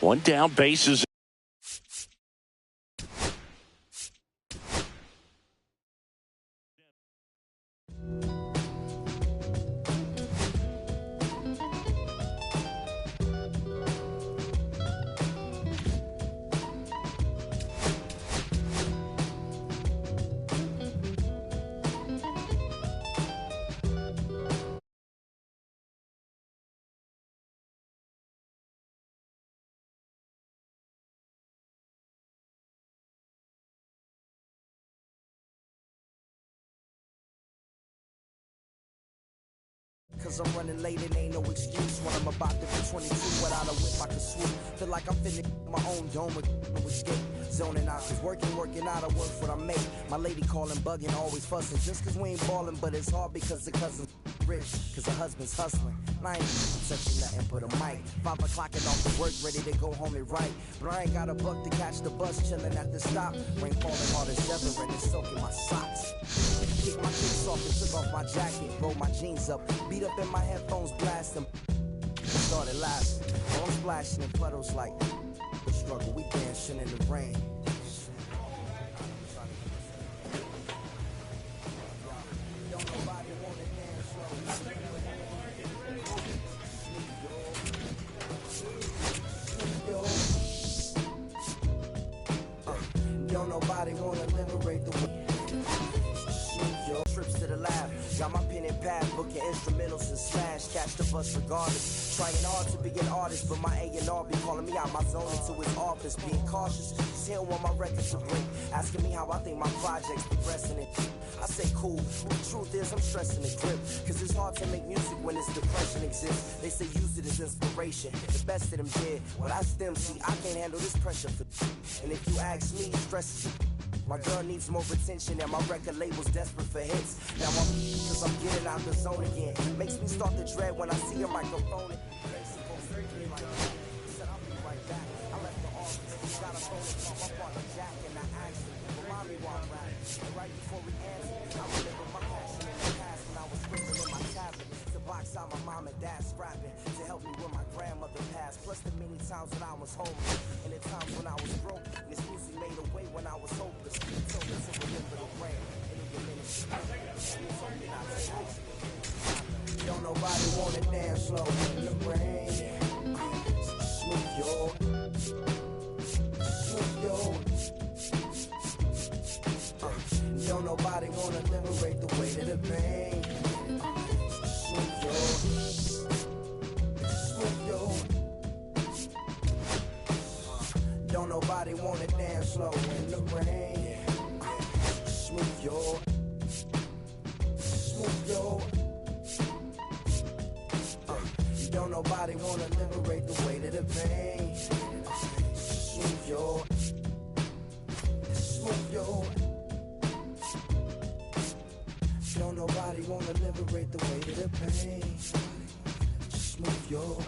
One down, bases. Cause I'm running late and ain't no excuse when I'm about to be 22 without a whip I can swoop. Feel like I'm finna my own dome with no escape. Zoning out, cause working out, I work what I make. My lady calling, bugging, always fussing. Just cause we ain't ballin', but it's hard because the cousin's rich. Cause the husband's hustling. And I ain't touching nothing but a mic. 5 o'clock and off the work, ready to go home and write. But I ain't got a buck to catch the bus, chillin' at the stop. Rain falling hard as ever and it's soaking my socks. Kick my kicks off and took off my jacket, roll my jeans up, beat up in my headphones, blast them. Started laughing, I'm splashing in puddles like the struggle. We dancing in the rain. Don't nobody wanna dance slow. Don't nobody wanna liberate the world. Trips to the lab, got my pen and pad, booking instrumentals and smash, catch the bus regardless. Trying hard to be an artist, but my A&R be calling me out my zone into his office. Being cautious, just he don't want my records to break. Asking me how I think my project's progressing it. I say cool, but the truth is I'm stressing the grip. Cause it's hard to make music when this depression exists. They say use it as inspiration, the best of them did. Well that's them, see I can't handle this pressure for. And if you ask me, stress is my girl needs more attention and my record label's desperate for hits. Now I'm cause I'm getting out the zone again. Makes me start to dread when I see a microphone. Said I'll be right back. I left the office, got a phone call my partner Jack and I asked him, remind me why I'm rapping. And right before we answered, I remember my passion in the past when I was scribbling in my tablet to box out my mom and dad scrapping to help me when my grandmother passed. Plus the many times when I was homeless and the times when I was broke. And this music made a way when I was hopeless. Told me to remember the rain. It'll get ministry. Don't nobody wanna dance slow in the rain. nobody wanna liberate the weight of the pain. Smooth yo. Don't nobody wanna dance slow in the rain. Smooth yo. Don't nobody wanna liberate the weight of the pain. Smooth yo. Don't nobody wanna liberate the weight of the pain. Smooth yo.